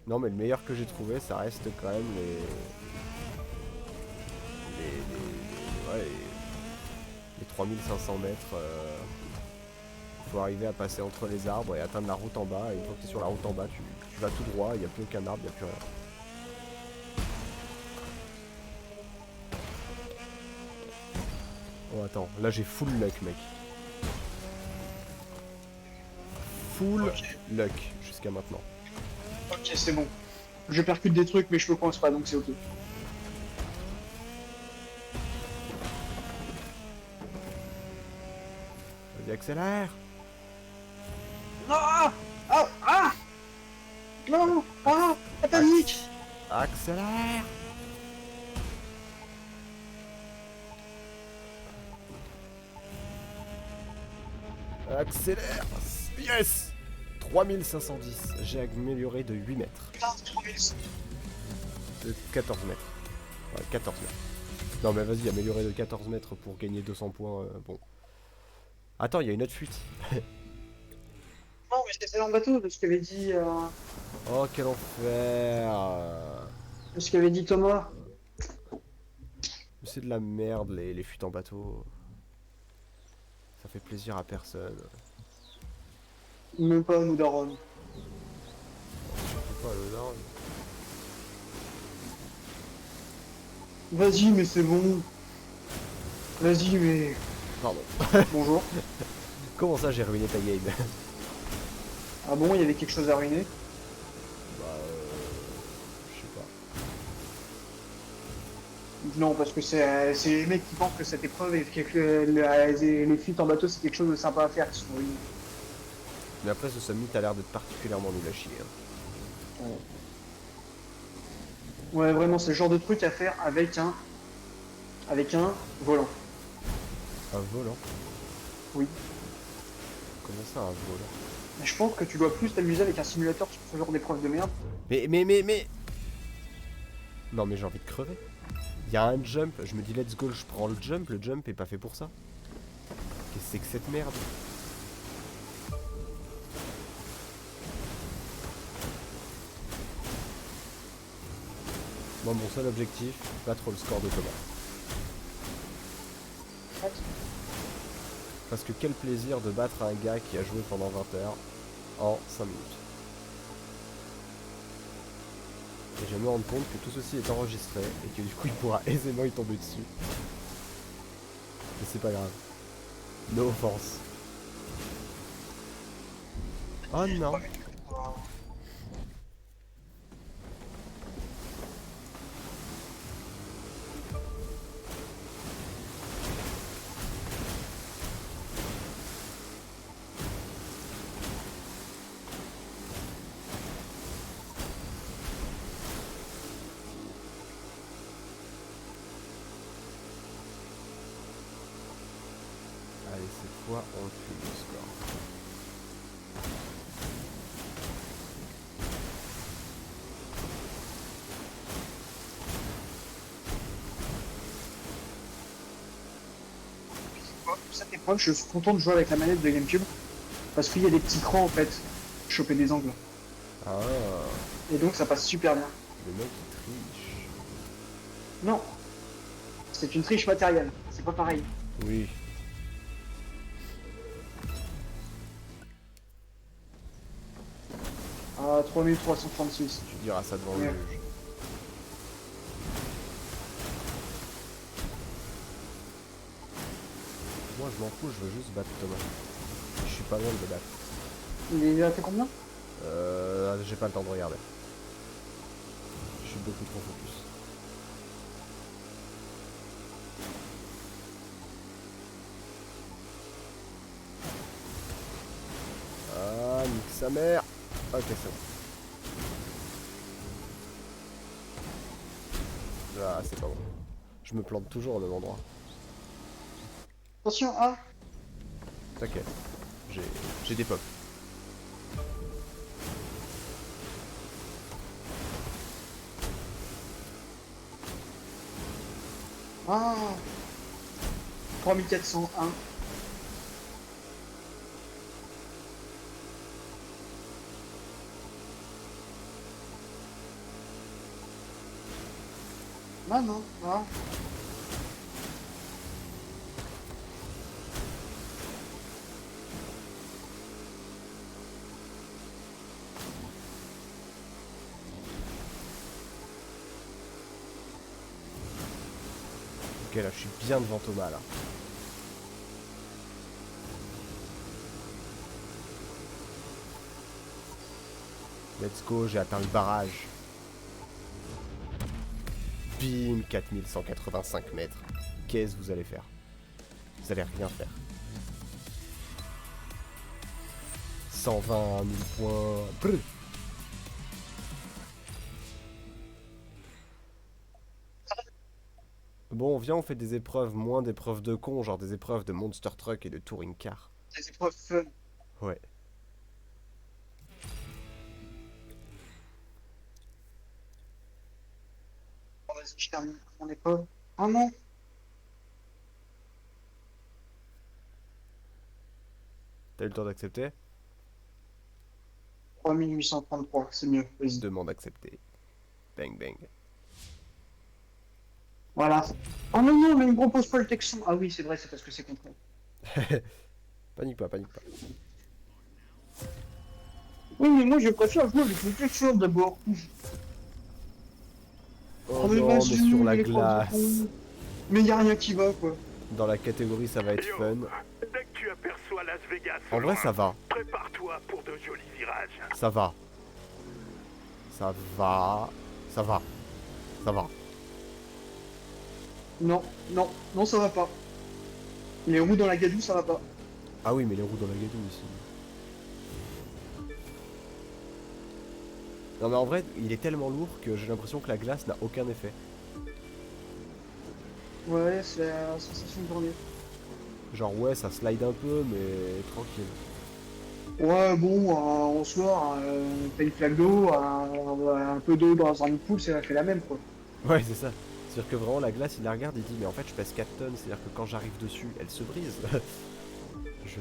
Non mais le meilleur que j'ai trouvé ça reste quand même les 3500 mètres. Faut arriver à passer entre les arbres et atteindre la route en bas. Et une fois que tu es sur la route en bas, tu vas tout droit, il n'y a plus aucun arbre, il n'y a plus rien. Oh attends, là j'ai full luck mec. Full luck jusqu'à maintenant.
Ok, c'est bon. Je percute des trucs, mais je me coince pas, donc c'est ok.
Vas-y accélère.
Ah ah ah non ah la panique.
Accélère. Accélère. Yes. 3510. J'ai amélioré de 8 mètres.
Putain, c'est trop bien.
De 14 mètres. Ouais, 14 mètres. Non mais vas-y, améliorer de 14 mètres pour gagner 200 points. Bon. Attends, il y a une autre fuite.
Non, mais c'était dans le bateau, de ce qu'avait dit,
Oh, quel enfer.
de ce qu'avait dit Thomas.
C'est de la merde, les fuites en bateau. Ça fait plaisir à personne.
Même pas nous, Daron.
Faut pas le large.
Vas-y, mais c'est bon. Vas-y, mais...
Pardon.
Bonjour.
Comment ça, j'ai ruiné ta game?
Ah bon, il y avait quelque chose à ruiner?
Bah, je sais pas.
Non, parce que c'est les mecs qui pensent que cette épreuve et que les fuites en bateau, c'est quelque chose de sympa à faire qui sont ruinés.
Mais après, ce summit a l'air d'être particulièrement nul à chier. Hein.
Ouais, vraiment, c'est le genre de truc à faire avec un volant.
Un volant?
Oui.
Comment ça, un volant?
Mais je pense que tu dois plus t'amuser avec un simulateur sur ce genre d'épreuve de merde.
Mais... Non mais j'ai envie de crever. Il y a un jump, je me dis let's go, je prends le jump est pas fait pour ça. Qu'est-ce que c'est que cette merde? Moi mon seul objectif, battre le score de Thomas. Parce que quel plaisir de battre un gars qui a joué pendant 20 heures en 5 minutes. Et je vais me rendre compte que tout ceci est enregistré et que du coup il pourra aisément y tomber dessus. Mais c'est pas grave. No offense. Oh non. Allez, cette fois on fume le score.
Pour cette épreuve, je suis content de jouer avec la manette de GameCube. Parce qu'il y a des petits crans en fait. Choper des angles.
Ah,
Et donc ça passe super bien.
le mec il triche.
Non. C'est une triche matérielle. C'est pas pareil.
Oui.
À 3336.
Tu diras ça devant le
Ouais.
juge. Moi je m'en fous, je veux juste battre Thomas. Je suis pas loin de le battre.
Il a fait combien?
J'ai pas le temps de regarder. Je suis beaucoup trop focus. Ah, nique sa mère. Ok, c'est bon. Ah, c'est pas bon. Je me plante toujours au même endroit.
Attention, ah.
T'inquiète. J'ai des pop.
Ah. 3401. Ah non, ah.
Ok, là, je suis bien devant Thomas, là. Let's go, j'ai atteint le barrage. Bim, 4185 mètres. Qu'est-ce que vous allez faire? Vous allez rien faire. 120 000 points. Brr. Bon, viens, on fait des épreuves, moins d'épreuves de con, genre des épreuves de Monster Truck et de Touring Car.
Des épreuves fun.
Ouais.
vas-y, je termine mon épreuve. Ah non.
T'as eu le temps d'accepter?
3833, c'est mieux. Vas-y.
Demande acceptée. Bang bang.
Voilà. Oh non, non, mais il me propose pas le Texan. Ah oui, c'est vrai, c'est parce que c'est contre moi.
Panique pas, panique pas.
Oui, mais moi je préfère jouer avec le Texan d'abord.
Oh
Oh, mais
non, mais
vas-y,
sur la
les crottes de
glace.
con. Mais y a rien qui va, quoi.
Dans la catégorie ça va être
Yo,
fun.
dès que tu aperçois Las Vegas au
En vrai
loin,
ça va.
prépare-toi pour de jolis virages.
Ça va. Ça va. Ça va. Ça va.
Non, non, non, ça va pas. Les roues dans la gadoue, ça va pas.
Ah oui, mais les roues dans la gadoue ici. Non mais en vrai, il est tellement lourd que j'ai l'impression que la glace n'a aucun effet.
Ouais, c'est la sensation de tourner.
Genre ouais, ça slide un peu, mais tranquille.
Ouais, bon, en soi, t'as une flaque d'eau, un peu d'eau dans un pool, ça fait la même, quoi.
Ouais, c'est ça. C'est-à-dire que vraiment la glace, il la regarde, il dit mais en fait je pèse 4 tonnes, c'est-à-dire que quand j'arrive dessus, elle se brise. Je...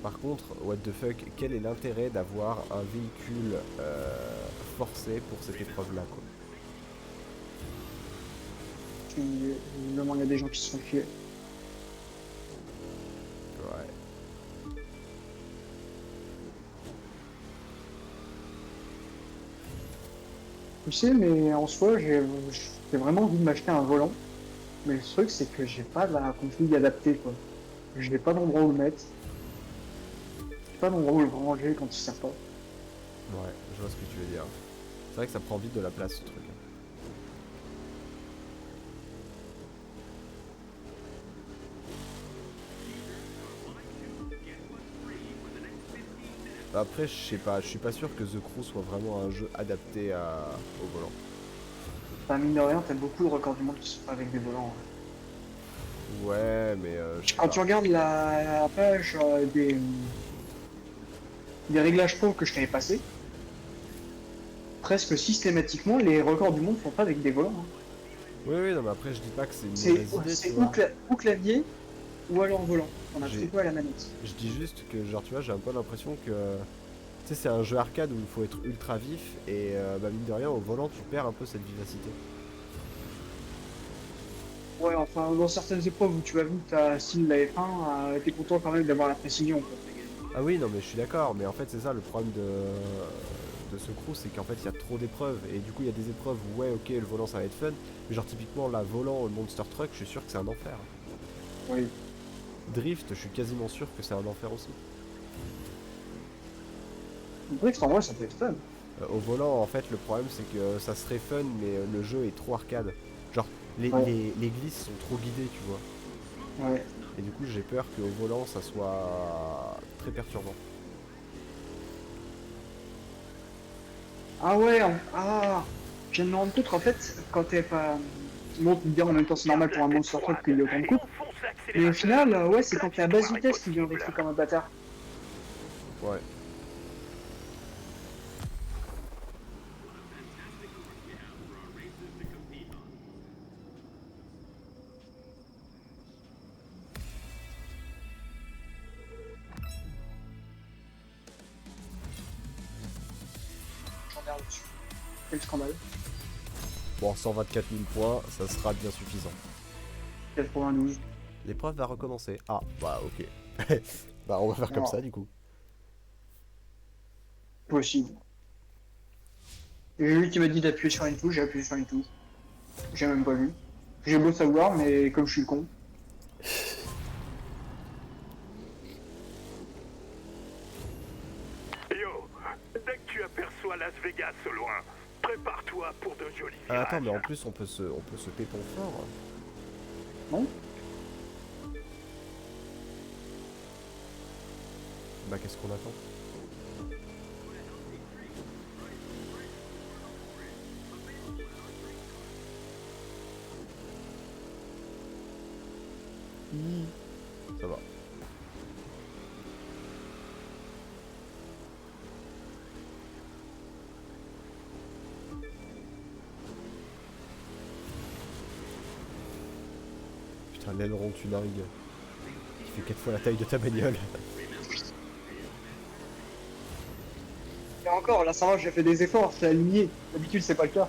Par contre, what the fuck, quel est l'intérêt d'avoir un véhicule forcé pour cette épreuve-là, quoi?
Évidemment, il y a des gens qui se sont fiés.
Ouais.
Tu sais, mais en soi, j'ai vraiment envie de m'acheter un volant. Mais le truc, c'est que j'ai pas la config adaptée, quoi. Je n'ai pas d'endroit où le mettre. J'ai pas d'endroit où le ranger quand il sert pas.
Ouais, je vois ce que tu veux dire. C'est vrai que ça prend vite de la place, ce truc. Après, je sais pas, je suis pas sûr que The Crew soit vraiment un jeu adapté au volant.
Enfin, mine de rien, t'as beaucoup de records du monde qui sont pas avec des volants, hein.
Ouais, mais je sais
Quand
pas.
tu regardes la page des réglages pro que je t'avais passé, presque systématiquement, les records du monde sont pas avec des volants, hein.
Oui, oui, non, mais après, je dis pas que c'est une
C'est
mauvaise idée, tu
c'est
vois.
ou clavier ou alors volant. On a
J'ai-
tout quoi à la manette.
Je dis juste que, genre, tu vois, j'ai un peu l'impression que. Tu sais, c'est un jeu arcade où il faut être ultra vif et, bah, mine de rien, au volant, tu perds un peu cette vivacité.
Ouais, enfin, dans certaines épreuves où tu vas vite à style la F1, t'es content quand même d'avoir la précision, quoi.
Ah oui, non, mais je suis d'accord, mais en fait, c'est ça le problème de ce crew, c'est qu'en fait, il y a trop d'épreuves. Et du coup, il y a des épreuves où, ouais, ok, le volant, ça va être fun. Mais genre, typiquement, la volant, le Monster Truck, je suis sûr que c'est un enfer.
Oui.
Drift, je suis quasiment sûr que c'est un enfer aussi.
Drift, en vrai, ça peut être fun.
Au volant, en fait, le problème, c'est que ça serait fun, mais le jeu est trop arcade. Genre,
Ouais.
les glisses sont trop guidées, tu vois.
Ouais.
Et du coup, j'ai peur qu'au volant, ça soit très perturbant.
Ah ouais, ah, je viens de me rendre compte qu'en fait, quand t'es pas... Bon, tu me dis en même temps, c'est normal pour un Monster Truck qu'il y ait autant de coupe. Mais au final, ouais, c'est quand t'es à basse vitesse qu'il vient drifter comme un bâtard.
Ouais.
J'en ai un dessus. Quel scandale.
Bon, 124 000 points, ça sera bien suffisant.
92.
L'épreuve va recommencer. Ah, bah ok. Bah on va faire comme
Oh.
ça du coup.
Possible. J'ai lui qui m'a dit d'appuyer sur une touche, j'ai appuyé sur une touche. J'ai même pas vu. J'ai beau savoir, mais comme je suis con.
Yo, dès que tu aperçois Las Vegas au loin, prépare-toi pour de jolis
Ah,
virages.
attends, mais en plus on peut se pépon fort.
Non?
Bah qu'est-ce qu'on attend? Ça va. Un aileron tuning qui fait 4 fois la taille de ta bagnole.
Et encore, là ça va, j'ai fait des efforts, c'est aligné. D'habitude c'est pas le cas.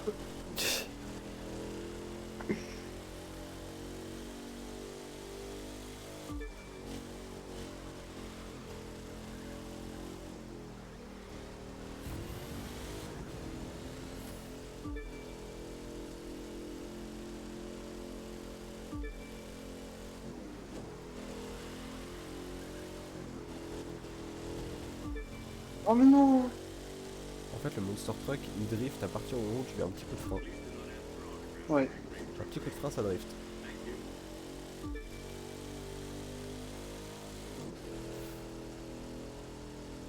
Oh mais non.
En fait, le Monster Truck il drift à partir du moment où tu fais un petit coup de frein.
Ouais.
Un petit coup de frein, ça drift.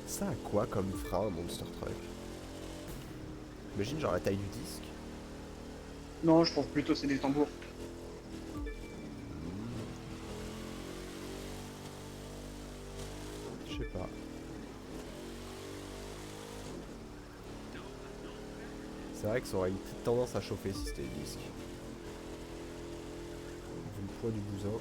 Ça a quoi comme frein un Monster Truck? Imagine genre la taille du disque.
Non, je pense plutôt c'est des tambours.
Je sais pas. C'est vrai que ça aurait une petite tendance à chauffer si c'était le disque. Vu le poids du bousin.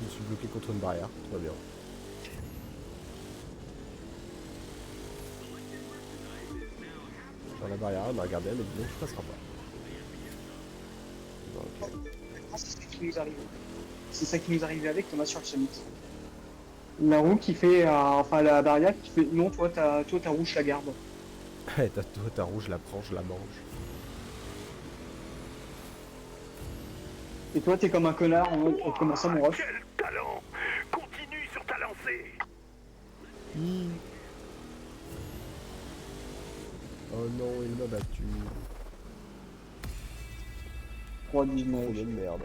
Je me suis bloqué contre une barrière, tout va bien. Genre la barrière, elle m'a regardé, elle m'a dit non, tu passeras pas. Bon, ok.
C'est ça qui nous arrive. C'est ça qui nous arrivait avec Thomas sur le summit. La roue qui fait, enfin la barrière qui fait, non toi ta rouge la garde.
Ouais, ta rouge, la prends, je la mange.
Et toi t'es comme un connard en commençant mon ref.
Quel talent! Continue sur ta lancée!
Oh non, il m'a battu.
3-19.
Trop de merde.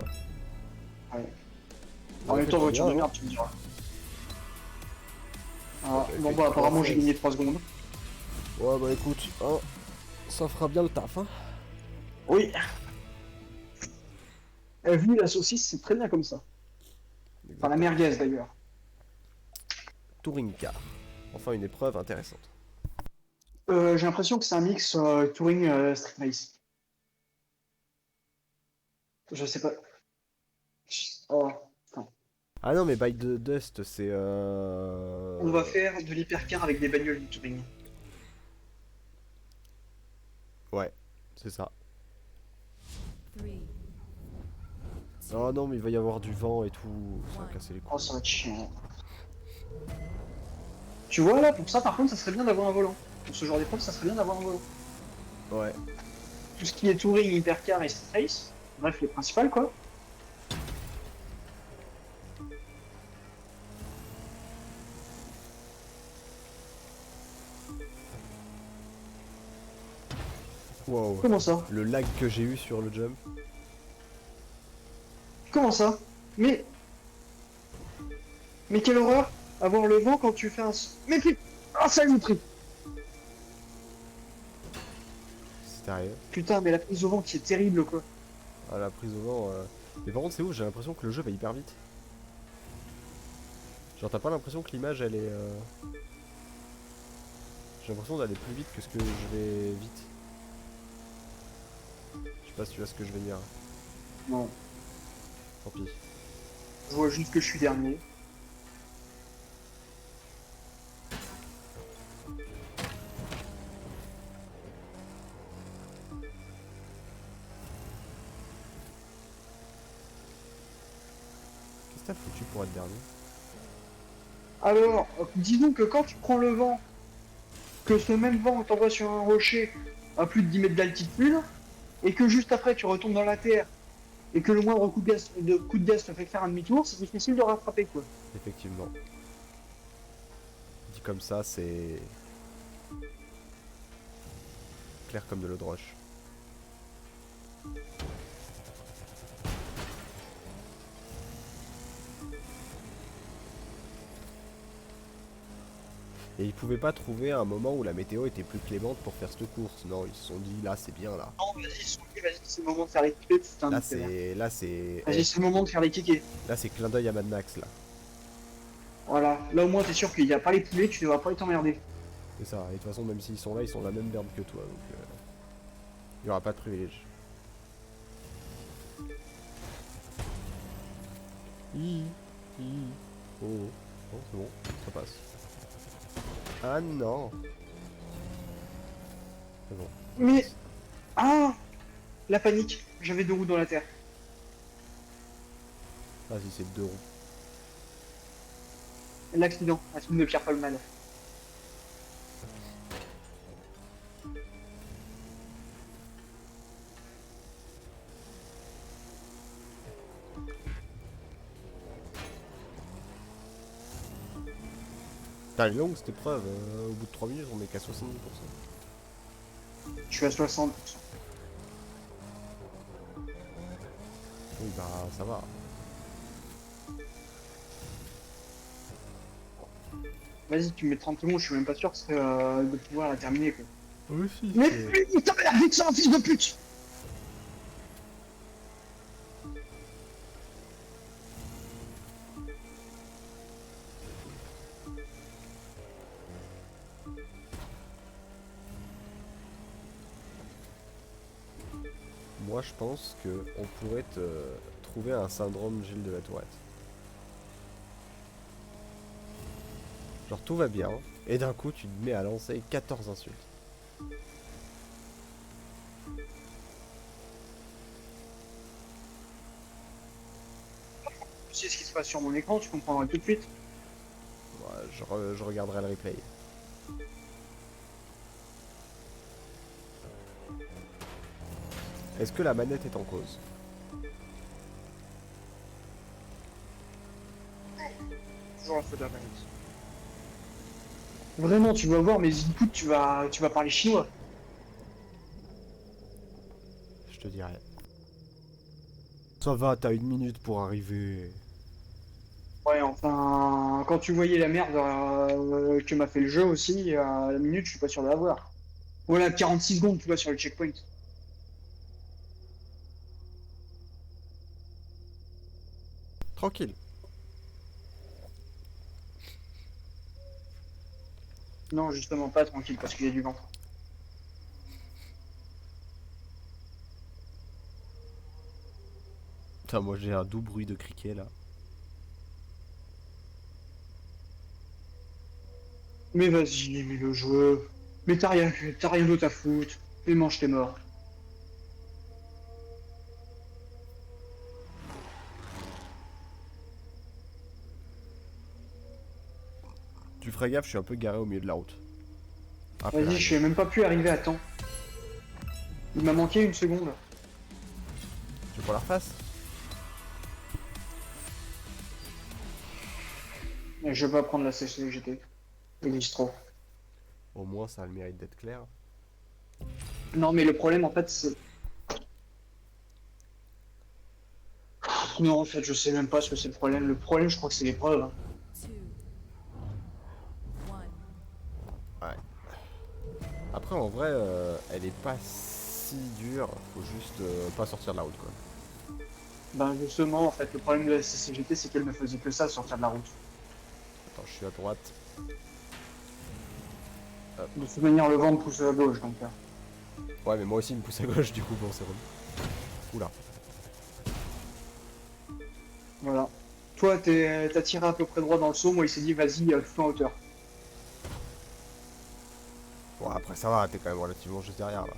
Ouais. En même temps voiture de merde tu me diras. Ah,
Ouais,
bon
fait
bah apparemment
3
j'ai gagné 3 secondes.
Ouais bah écoute, hein, ça fera bien le taf, hein.
Oui. Vu la saucisse c'est très bien comme ça. Enfin la merguez d'ailleurs.
Touring car. Enfin une épreuve intéressante.
J'ai l'impression que c'est un mix Touring Street Race. Je sais pas. Oh, putain.
Ah non mais By the Dust c'est
On va faire de l'hypercar avec des bagnoles du Touring.
Ouais, c'est ça.
3,
Oh non mais il va y avoir du vent et tout, ça va casser les
Oh,
couilles.
ça va être chiant. Tu vois là, pour ça par contre, ça serait bien d'avoir un volant. Pour ce genre d'épreuve, ça serait bien d'avoir un volant.
Ouais.
Tout ce qui est Touring, hypercar et Street Race, bref, les principales quoi.
Wow.
Comment ça?
Le lag que j'ai eu sur le jump.
Comment ça? Mais quelle horreur! Avoir le vent quand tu fais un... Mais putain! Ah ça nous pris!
C'est sérieux.
Putain, mais la prise au vent qui est terrible quoi.
Ah la prise au vent. Mais par contre c'est ouf, j'ai l'impression que le jeu va hyper vite. Genre t'as pas l'impression que l'image elle est... J'ai l'impression d'aller plus vite que ce que je vais vite. Je sais pas si tu vois ce que je veux dire.
Non,
Tant pis.
je vois juste que je suis dernier.
Qu'est-ce que t'as foutu pour être dernier?
Alors, disons que quand tu prends le vent, que ce même vent t'envoie sur un rocher à plus de 10 mètres d'altitude, et que juste après tu retombes dans la terre et que le moindre coup de gaz te fait faire un demi-tour, c'est difficile de rattraper quoi.
Effectivement. Dit comme ça, c'est clair comme de l'eau de roche. Et ils pouvaient pas trouver un moment où la météo était plus clémente pour faire cette course. Non, ils se sont dit là c'est bien là.
Non, vas-y, ils sont dit, vas-y, c'est le moment de faire les kékés, putain.
Là c'est
Vas-y, c'est le moment de faire les kékés.
là c'est clin d'œil à Mad Max là.
Voilà, là au moins t'es sûr qu'il n'y a pas les poulets, tu devras pas les t'emmerder.
C'est ça. Et de toute façon même s'ils sont là, ils sont la même merde que toi. Donc il y aura pas de privilège. Oh, oh c'est bon, ça passe. Ah non. C'est bon.
Mais... Ah, la panique, j'avais 2 roues dans la terre.
Vas-y, c'est 2 roues.
L'accident, un film de Pierre Palmade.
Putain, elle est longue cette épreuve. Au bout de 3 minutes, on est qu'à 70%.
Je suis à 60%.
Oui, bah ça va.
Vas-y, tu me mets 30 secondes, je suis même pas sûr de pouvoir la terminer quoi.
Oui, si.
Mais putain, vite ça, fils de pute!
Moi, je pense que on pourrait te trouver un syndrome Gilles de la Tourette. Genre tout va bien, et d'un coup tu te mets à lancer 14 insultes.
Tu sais ce qui se passe sur mon écran, tu comprendras tout de suite.
Ouais, je regarderai le replay. Est-ce que la manette est en cause?
Toujours la faute de la manette. Vraiment, tu vas voir mes inputs, tu vas parler chinois.
Je te dirai. Ça va, t'as 1 minute pour arriver.
Ouais, enfin, quand tu voyais la merde que m'a fait le jeu aussi, à la minute, je suis pas sûr de l'avoir. Voilà, 46 secondes, tu vois, sur le checkpoint.
Tranquille.
Non, justement pas tranquille, parce qu'il y a du vent.
Putain, moi j'ai un doux bruit de criquet là.
Mais vas-y, mais le jeu. Mais t'as rien d'autre à foutre. Et mange tes morts.
Tu feras gaffe, je suis un peu garé au milieu de la route. Après,
Vas-y, je suis même pas pu arriver à temps. Il m'a manqué 1 seconde.
Tu veux qu'on la refasse?
Et je vais pas prendre la CCGT. Il glisse trop.
Au moins ça a le mérite d'être clair.
Non, mais le problème, en fait, c'est... Non, en fait, je sais même pas ce que c'est le problème. Le problème, je crois que c'est l'épreuve. Hein.
2, 1.
Ouais. Après en vrai, elle est pas si dure. Faut juste pas sortir de la route quoi.
Ben justement, en fait, le problème de la CCGT, c'est qu'elle ne faisait que ça, sortir de la route.
Attends, je suis à droite.
De toute manière, le vent me pousse à gauche, donc...
Ouais, mais moi aussi il me pousse à gauche du coup, bon c'est relou. Oula.
Voilà. Toi, t'as tiré à peu près droit dans le saut, moi, il s'est dit, vas-y, tout en hauteur.
Bon après ça va, t'es quand même relativement juste derrière là.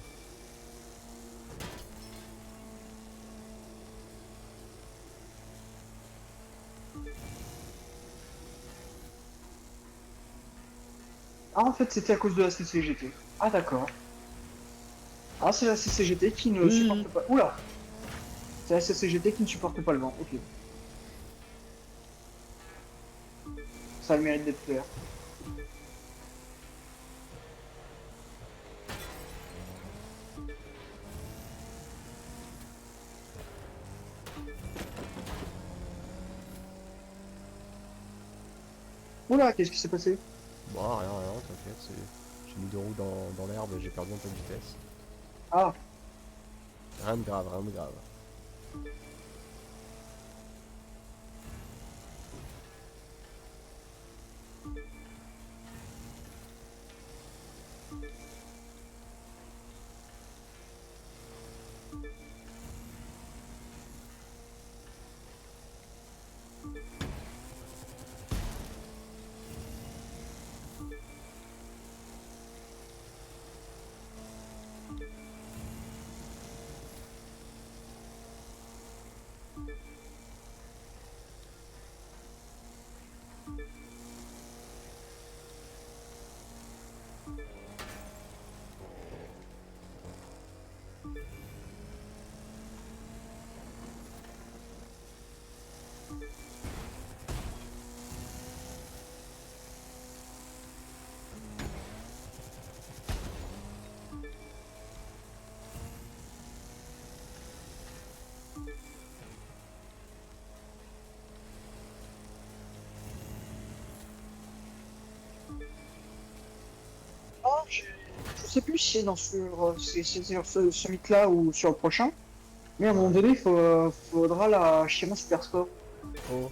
Ah, en fait, c'était à cause de la CCGT. Ah, d'accord. Ah, c'est la CCGT qui ne supporte pas... Oula! C'est la CCGT qui ne supporte pas le vent, ok. Ça a le mérite d'être clair. Oula, qu'est-ce qui s'est passé?
Bon, rien, t'inquiète, j'ai mis deux roues dans l'herbe et j'ai perdu un peu de vitesse.
Ah,
Rien de grave, rien de grave.
oh, je sais plus si c'est dans c'est sur ce mythe-là ou sur le prochain. Mais à un moment donné, faudra la schéma super score.
Oh.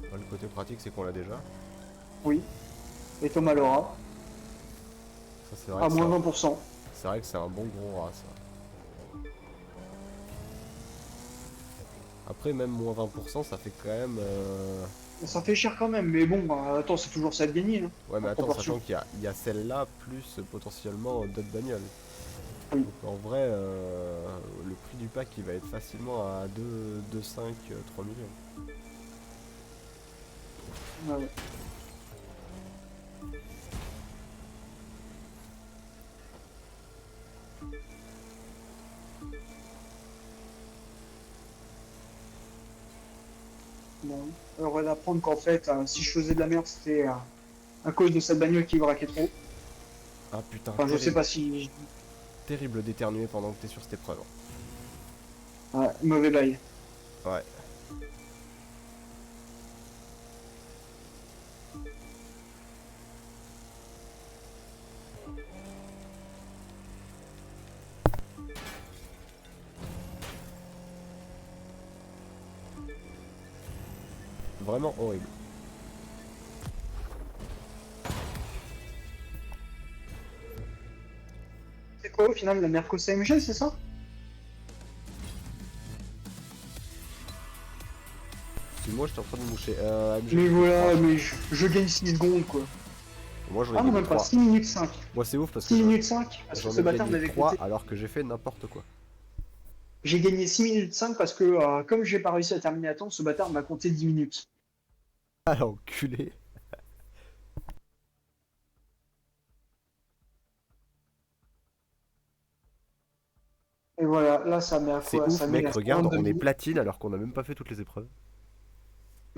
Bah, le côté pratique, c'est qu'on l'a déjà.
Oui. Et Thomas l'aura.
Ça, c'est vrai,
À
que
moins
ça-
20%.
c'est vrai que c'est un bon gros rat, ça. Après, même moins 20%, ça fait quand même...
Ça fait cher quand même, mais bon, attends, c'est toujours ça de gagner. Hein.
Ouais, mais
En
attends,
proportion.
sachant qu'il y a celle-là, plus potentiellement d'autres bagnoles.
Oui.
Donc, en vrai, le prix du pack, il va être facilement à 2,5, 3 millions.
Ouais. Bon. Heureux d'apprendre qu'en fait, si je faisais de la merde, c'était à cause de cette bagnole qui braquait trop.
Ah putain,
Enfin, je
terrible,
sais pas si.
terrible d'éternuer pendant que t'es sur cette épreuve.
Ouais, mauvais bail.
Ouais. Vraiment horrible.
C'est quoi au final la Merco CMG, c'est ça?
Excuse-moi, j'étais en train de me moucher. AMG,
Mais
j'ai
voilà,
fait 3.
mais je gagne 6 secondes quoi.
Moi, j'en ai
Ah non,
gagné
même pas,
3.
6 minutes 5.
Moi, c'est ouf parce que
6 minutes 5, parce que
j'en
ce
ai
bâtard
gagné
m'avait
3
coûté.
alors que j'ai fait n'importe quoi.
J'ai gagné 6 minutes 5 parce que comme j'ai pas réussi à terminer à temps, ce bâtard m'a compté 10 minutes.
Ah l'enculé.
Et voilà, là ça met à
C'est
quoi? Ça
ouf,
met
mec,
la
regarde,
seconde de
on est
vie.
platine alors qu'on a même pas fait toutes les épreuves.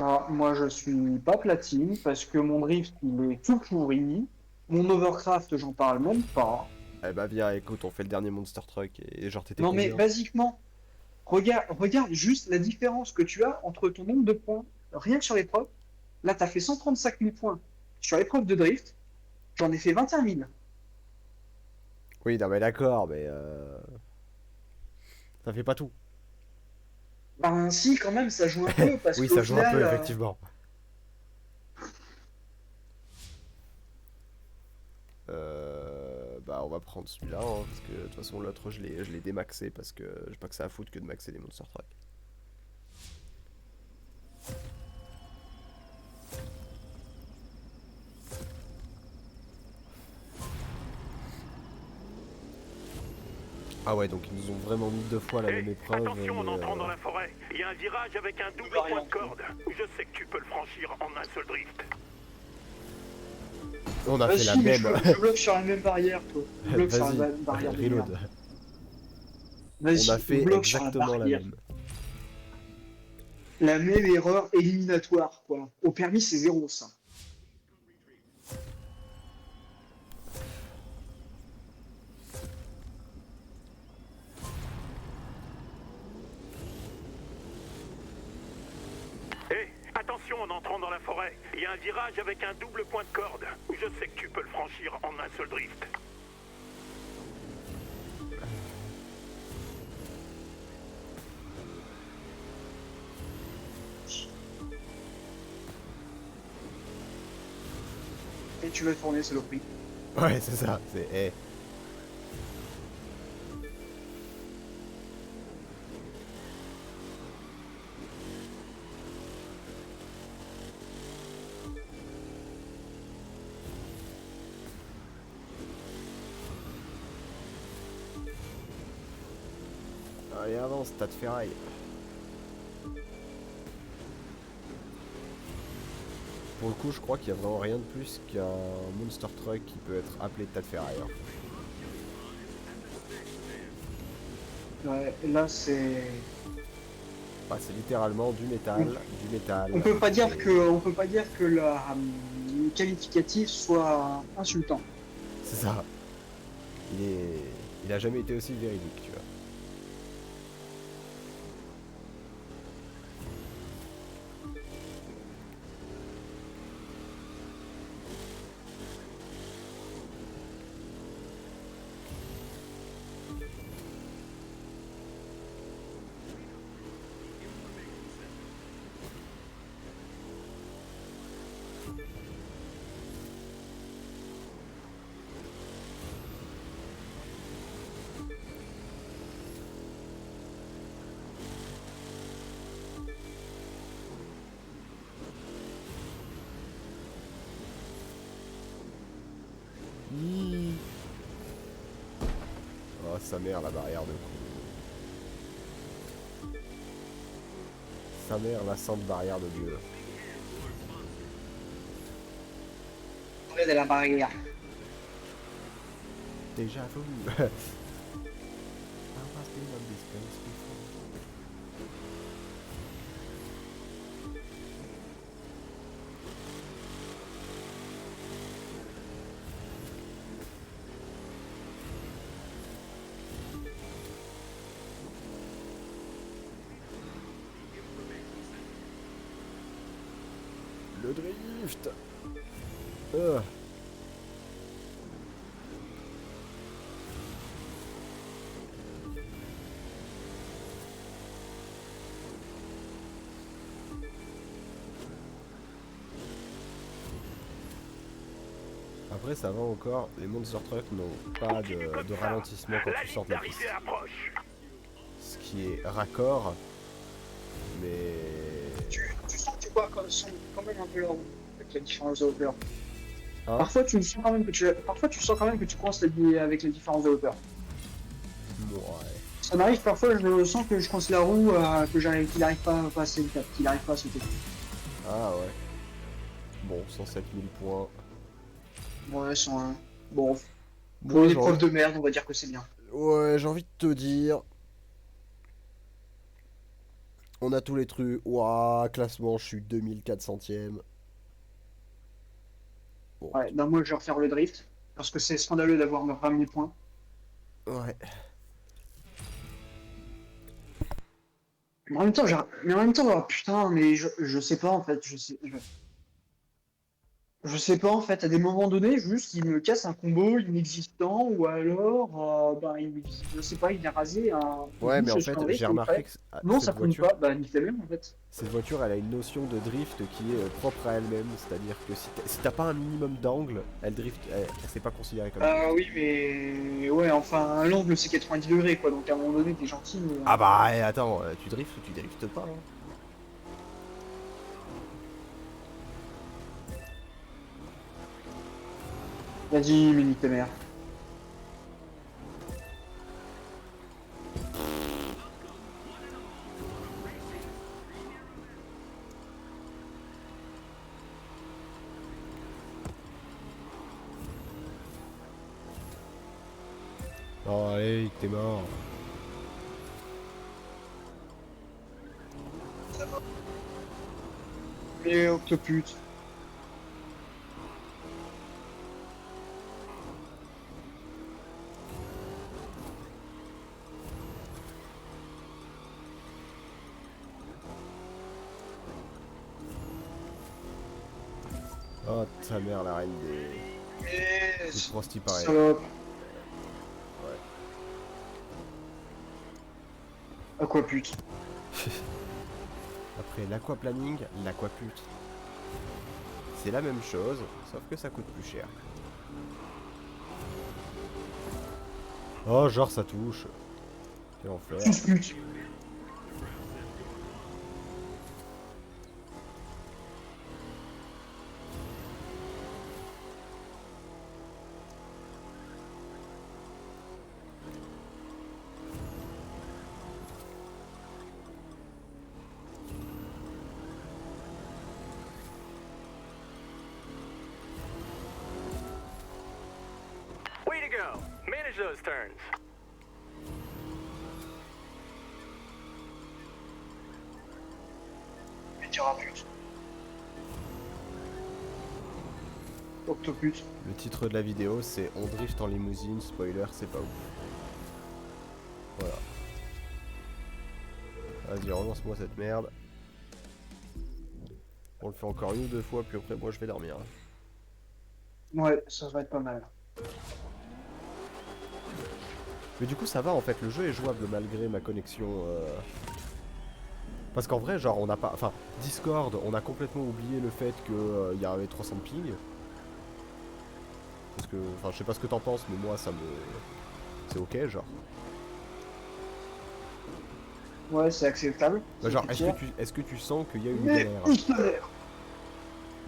Ah, moi je suis pas platine parce que mon drift il est tout pourri. Mon overcraft j'en parle même pas.
Eh bah viens, écoute, on fait le dernier Monster Truck et genre t'étais
Non mais
combien?
basiquement, regarde juste la différence que tu as entre ton nombre de points, rien que sur l'épreuve. Là t'as fait 135 000 points sur l'épreuve de drift, j'en ai fait 21 000.
Oui, non mais d'accord, mais ça fait pas tout.
Ben si quand même ça joue un peu parce
Oui,
qu'au
ça joue un
final,
peu, effectivement. Bah on va prendre celui-là, hein, parce que de toute façon l'autre je l'ai démaxé parce que j'ai pas que ça à foutre que de maxer des Monster Truck. Ah ouais, donc ils nous ont vraiment mis deux fois la même épreuve.
Attention en
mais,
entrant dans la forêt. Il y a un virage avec un double point de corde. Je sais que tu peux le franchir en un seul drift.
On a
bah
fait la
si, mais
même.
je bloque sur la même barrière toi. Je bloque sur la
Vas-y,
même barrière de merde.
reload.
Vas-y,
On a fait
bloque sur la
exactement la
barrière.
même.
La même erreur éliminatoire, quoi. Au permis, c'est 0, ça.
Hé, attention en entrant dans la forêt. Il y a un virage avec un double point de corde. Je sais que tu peux le franchir en un seul drift.
Et tu vas tourner, c'est le prix.
Ouais, c'est ça. C'est. Eh. Allez, avance, tas de ferraille. Pour le coup, je crois qu'il y a vraiment rien de plus qu'un monster truck qui peut être appelé tas de ferraille. Hein.
Ouais, là, c'est...
Bah, c'est littéralement du métal.
On peut pas dire
et-
que, on peut pas dire que la qualificatif soit insultant.
C'est ça. Il a jamais été aussi véridique, tu vois. Oh, sa mère, la barrière de coup. Sa mère, la sainte barrière de Dieu.
Près de la barrière.
Déjà vu. Le drift. Après, ça va encore. Les monster trucks n'ont pas de ralentissement quand tu sors de la piste. Ce qui est raccord. Mais.
Tu sens que tu vois quand même un peu là avec la différence de hauteur.
Hein?
Parfois tu sens quand même que tu coinces avec les différences de hauteur.
Ouais.
Ça m'arrive parfois, je sens que je coince la roue, qu'il n'arrive pas à passer le cap, qu'il n'arrive pas à sauter.
Ah ouais. Bon, 107 000 points.
Ouais, 101. Bon, pour
Moi,
une
j'ai
épreuve
envie...
de merde, on va dire que c'est bien.
Ouais, j'ai envie de te dire. On a tous les trucs. Ouah, classement, je suis 2400ème. Bon.
Ouais, ben moi je vais refaire le drift, parce que c'est scandaleux d'avoir 20 000 points.
Ouais.
Mais en même temps, oh, putain, mais je sais pas en fait, je sais pas en fait, à des moments donnés, juste il me casse un combo inexistant, ou alors, je sais pas, il est rasé un
Ouais, mais en
bouche sur
fait,
un
j'ai
drift et il
remarqué
fait,
que
non
cette
ça compte
voiture,
pas, bah nique ta mère en fait.
cette voiture, elle a une notion de drift qui est propre à elle-même. C'est-à-dire que si t'as pas un minimum d'angle, elle drift, c'est pas considéré comme
Ah
drift.
oui, mais ouais, enfin l'angle c'est 90 degrés quoi, donc à un moment donné t'es gentil, mais...
Ah bah, attends, tu driftes ou tu driftes pas, hein.
Vas-y, mais nique ta mère.
Oh, allez, t'es mort.
Et Octopute.
Oh ta mère, la reine des...
Et...
des prostis pareil.
Salope.
Ouais.
Aquapute.
Après l'aquaplaning, l'aquapute. C'est la même chose, sauf que ça coûte plus cher. Oh, genre ça touche. Quel enfer.
Suspute.
Way to go! Manage those turns.
Météorapute. Octopute.
Le titre de la vidéo c'est On drift en limousine, spoiler c'est pas ouf. Voilà. Vas-y, relance-moi cette merde. On le fait encore une ou deux fois, puis après moi je vais dormir.
Ouais, ça va être pas mal.
Mais du coup ça va en fait, le jeu est jouable malgré ma connexion. Parce qu'en vrai, genre on n'a pas... Enfin, Discord, on a complètement oublié le fait qu'il y avait 300 ping. Parce que... Enfin, je sais pas ce que t'en penses, mais moi ça me... C'est ok, genre.
Ouais, c'est acceptable.
Bah, genre,
C'est
est-ce que tu sens qu'il y a une
Mais
galère?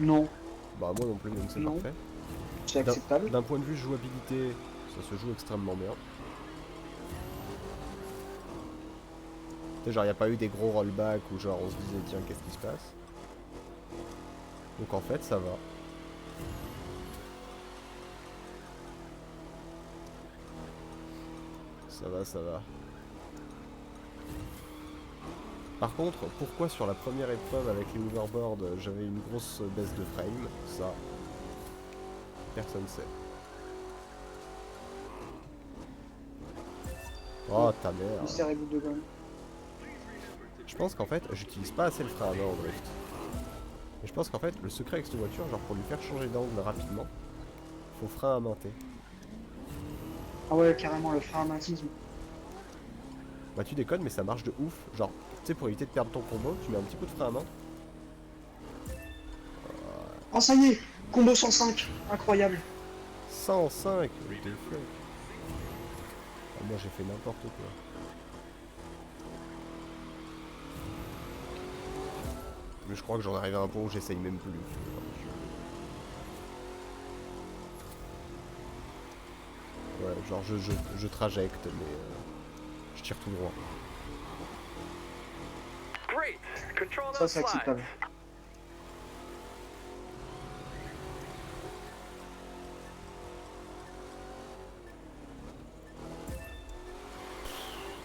non,
Bah moi non plus, donc c'est
Non.
parfait.
c'est acceptable.
D'un point de vue jouabilité, ça se joue extrêmement bien. Tu sais, genre, il n'y a pas eu des gros rollbacks où genre on se disait tiens, qu'est-ce qui se passe? Donc en fait, ça va. Ça va, ça va. Par contre, pourquoi sur la première épreuve avec les hoverboards, j'avais une grosse baisse de frame? Ça, personne sait. Oh ta mère.
Mystère et bout de gomme.
Je pense qu'en fait, j'utilise pas assez le frein à main en drift. Et je pense qu'en fait, le secret avec cette voiture, genre pour lui faire changer d'angle rapidement, faut frein à main T.
Ah ouais, carrément, le frein à maintisme.
Bah tu déconnes, mais ça marche de ouf. Genre, tu sais, pour éviter de perdre ton combo, tu mets un petit coup de frein à main.
Oh, ça y est, combo 105, incroyable.
105, what the fuck. Ah, moi j'ai fait n'importe quoi. Mais je crois que j'en arrive à un point où j'essaye même plus. Ouais, genre je trajecte, mais je tire tout droit.
Great! Control
Ça,
those
c'est
slides.
acceptable.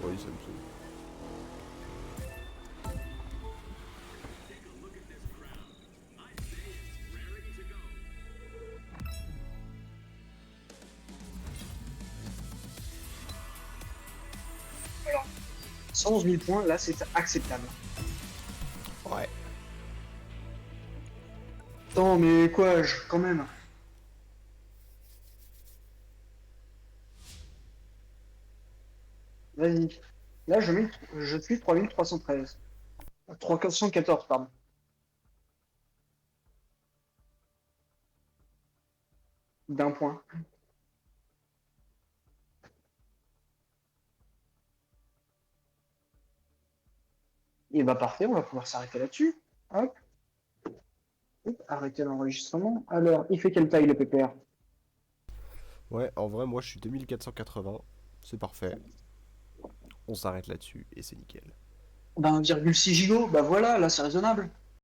Oui, ça me saoule.
Alors, 111 000 points, là, c'est acceptable.
Ouais.
Attends, mais quoi, quand même. Vas-y. Là, je suis 3313. 3414, pardon. D'un point. Et bah parfait, on va pouvoir s'arrêter là-dessus. Hop. Hop, arrêter l'enregistrement. Alors, il fait quelle taille le PPR?
Ouais, en vrai, moi je suis 2480. C'est parfait. On s'arrête là-dessus et c'est nickel.
Ben 1,6 gigot, bah voilà, là c'est raisonnable.